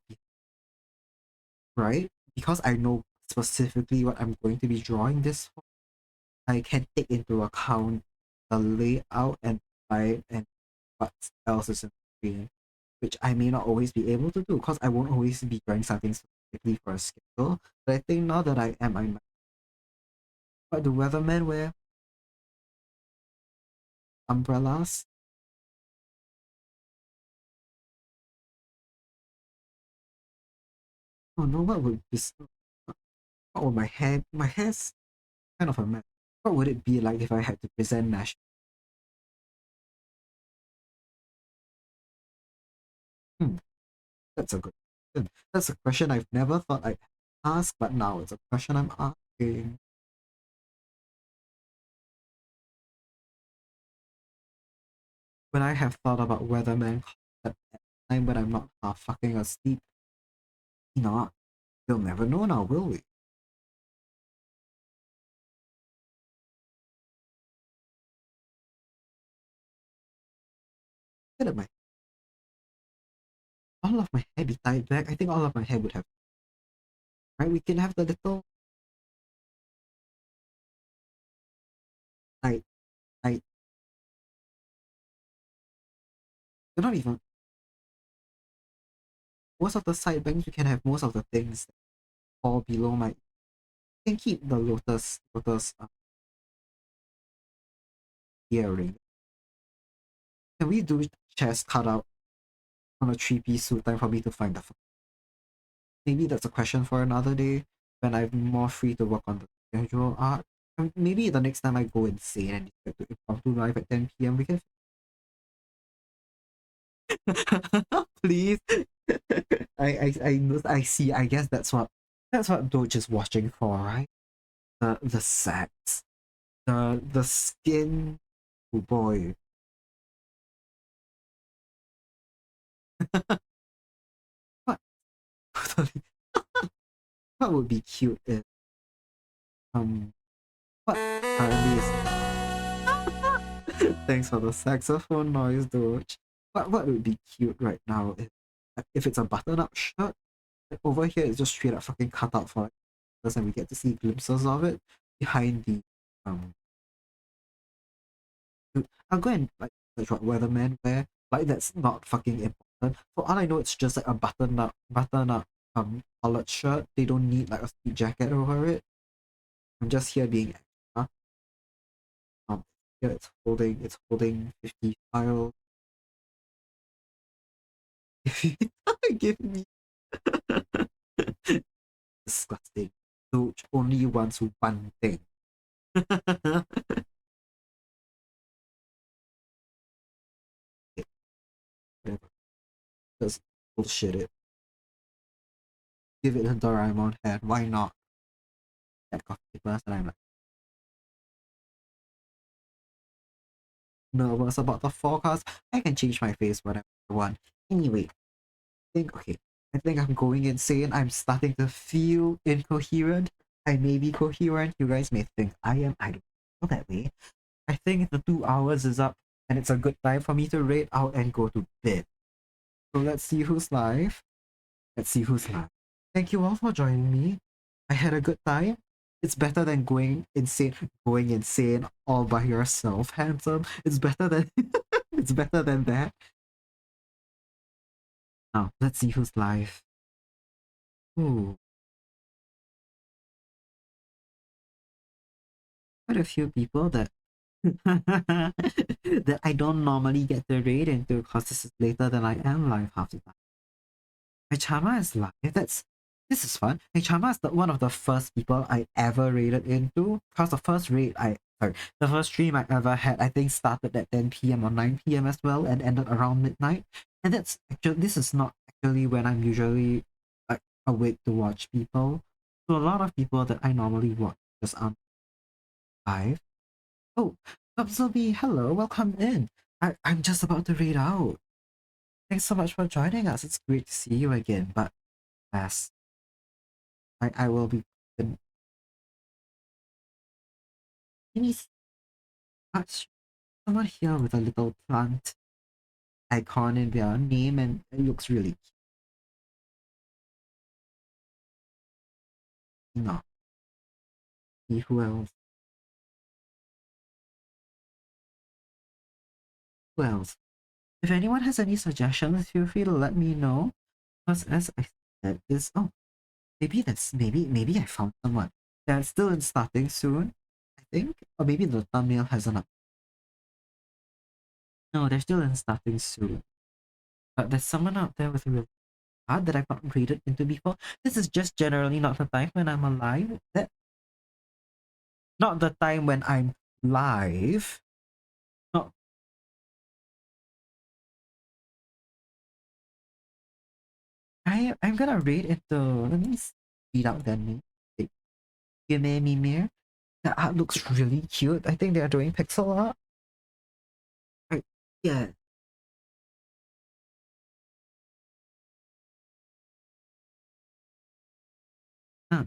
right? Because I know specifically what I'm going to be drawing this for, I can take into account the layout and vibe and what else is in the screen, which I may not always be able to do because I won't always be drawing something specifically for a schedule. But I think now that I am, I might. What do weathermen wear? Umbrellas? Oh no, what would this? What would my hair? My hair's kind of a mess. What would it be like if I had to present national? Hmm, that's a good question. That's a question I've never thought I'd ask, but now it's a question I'm asking. When I have thought about weatherman at time when I'm not half fucking asleep, not. We'll never know now, will we? Look at my all of my hair be tied back. I think all of my hair would have right. We can have the little tight, tight. They're not even most of the side bangs. We can have most of the things that fall below my. We can keep the lotus earring. Can we do chest cutout on a 3-piece suit? Time for me to find the. Maybe that's a question for another day when I'm more free to work on the schedule art. Maybe the next time I go insane and get to impromptu live at 10 p.m. we can. Please. I see. I guess that's what Doge is watching for, right? The sex, the skin. Oh boy. What what would be cute if what currently is thanks for the saxophone noise, Doge. What would be cute right now if it's a button-up shirt? Like, over here it's just straight up fucking cut out for us and we get to see glimpses of it behind the um I'll go and like search what weatherman wear. Like that's not fucking important. For all I know, it's just like a button up collared shirt. They don't need like a speed jacket over it. I'm just here being extra. Um, here it's holding 50 files. Give me disgusting. Doge only wants one thing. Whatever. Just bullshit it. Give it a Doraemon head. Why not? That coffee papers, and I'm like nervous about the forecast. I can change my face whenever I want. Anyway, I think I'm going insane. I'm starting to feel incoherent. I may be coherent. You guys may think I am. I don't feel that way. I think the 2 hours is up and it's a good time for me to raid out and go to bed. So let's see who's live. Let's see who's live. Thank you all for joining me. I had a good time. It's better than going insane all by yourself, handsome. It's better than it's better than that. Now, let's see who's live. Ooh, quite a few people that that I don't normally get to raid into because this is later than I am live half the time. My Chama is live. This is fun. My Chama is one of the first people I ever raided into. Because the first stream I ever had, I think started at 10 p.m. or 9 p.m. as well and ended around midnight. And this is not actually when I'm usually like awake to watch people. So a lot of people that I normally watch just aren't live. Oh, Subzobi, hello, welcome in. I'm just about to read out. Thanks so much for joining us. It's great to see you again. But as I will be can you touch someone here with a little plant icon in their name and it looks really cute. No, see who else? Who else? If anyone has any suggestions, feel free to let me know. Because as I said, this maybe I found someone. They're still in starting soon, I think. Or maybe the thumbnail hasn't up. No, they're still in starting soon. But there's someone out there with a real heart that I've not read into before. This is just generally not the time when I'm alive. Not the time when I'm live. Not I'm gonna read into, let me read out their name. Yume Mimir. The art looks really cute. I think they're doing pixel art. I, yeah.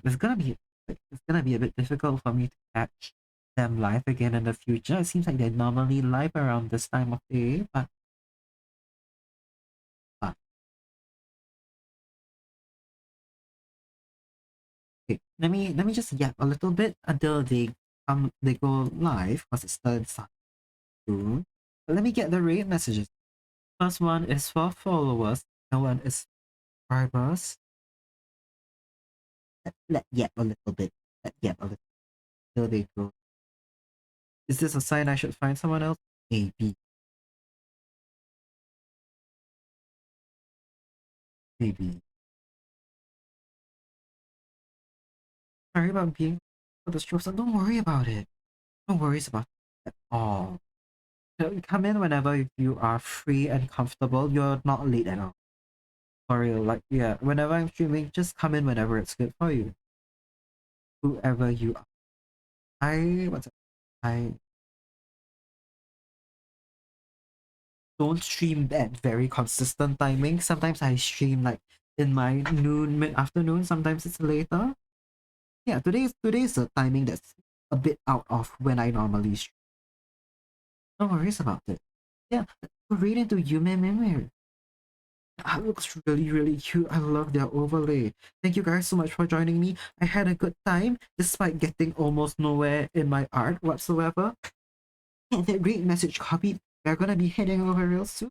It's gonna be a bit difficult for me to catch them live again in the future. It seems like they're normally live around this time of day, but okay. Let me just yap a little bit until they go live because it's starting soon. But let me get the rate messages. First one is for followers. The one is subscribers. Let yap a little bit. Let yap a little till they go. Is this a sign I should find someone else? Maybe. Maybe. Sorry about being for the strokes. Don't worry about it. No worries about it at all. Come in whenever you are free and comfortable. You're not late at all. For real. Like, yeah, whenever I'm streaming, just come in whenever it's good for you. Whoever you are. What's it? I don't stream at very consistent timing. Sometimes I stream like in my noon, mid afternoon. Sometimes it's later. Yeah, today's the timing that's a bit out of when I normally stream. No worries about it. Yeah, read into Yume Mimir. That looks really, really cute. I love their overlay. Thank you guys so much for joining me. I had a good time despite getting almost nowhere in my art whatsoever. And that great message copied. We're gonna be heading over real soon.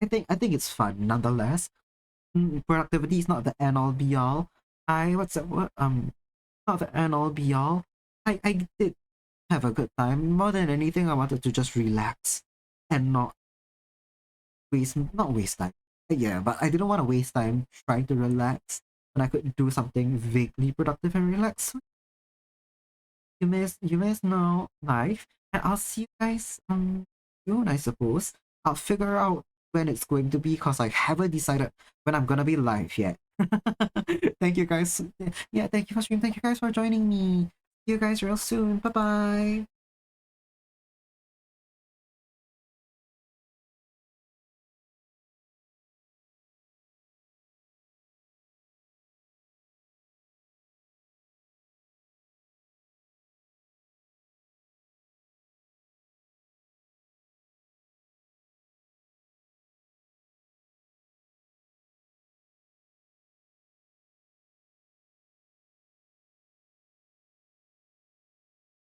I think it's fun nonetheless. Productivity is not the end all be all. What's that word? Not the end all be all. I did have a good time. More than anything, I wanted to just relax and not waste time. Yeah, but I didn't want to waste time trying to relax when I could do something vaguely productive and relax. You guys know life, and I'll see you guys soon, I suppose. I'll figure out when it's going to be because I haven't decided when I'm gonna be live yet. Thank you guys. Yeah, thank you for streaming. Thank you guys for joining me. See you guys real soon. Bye bye.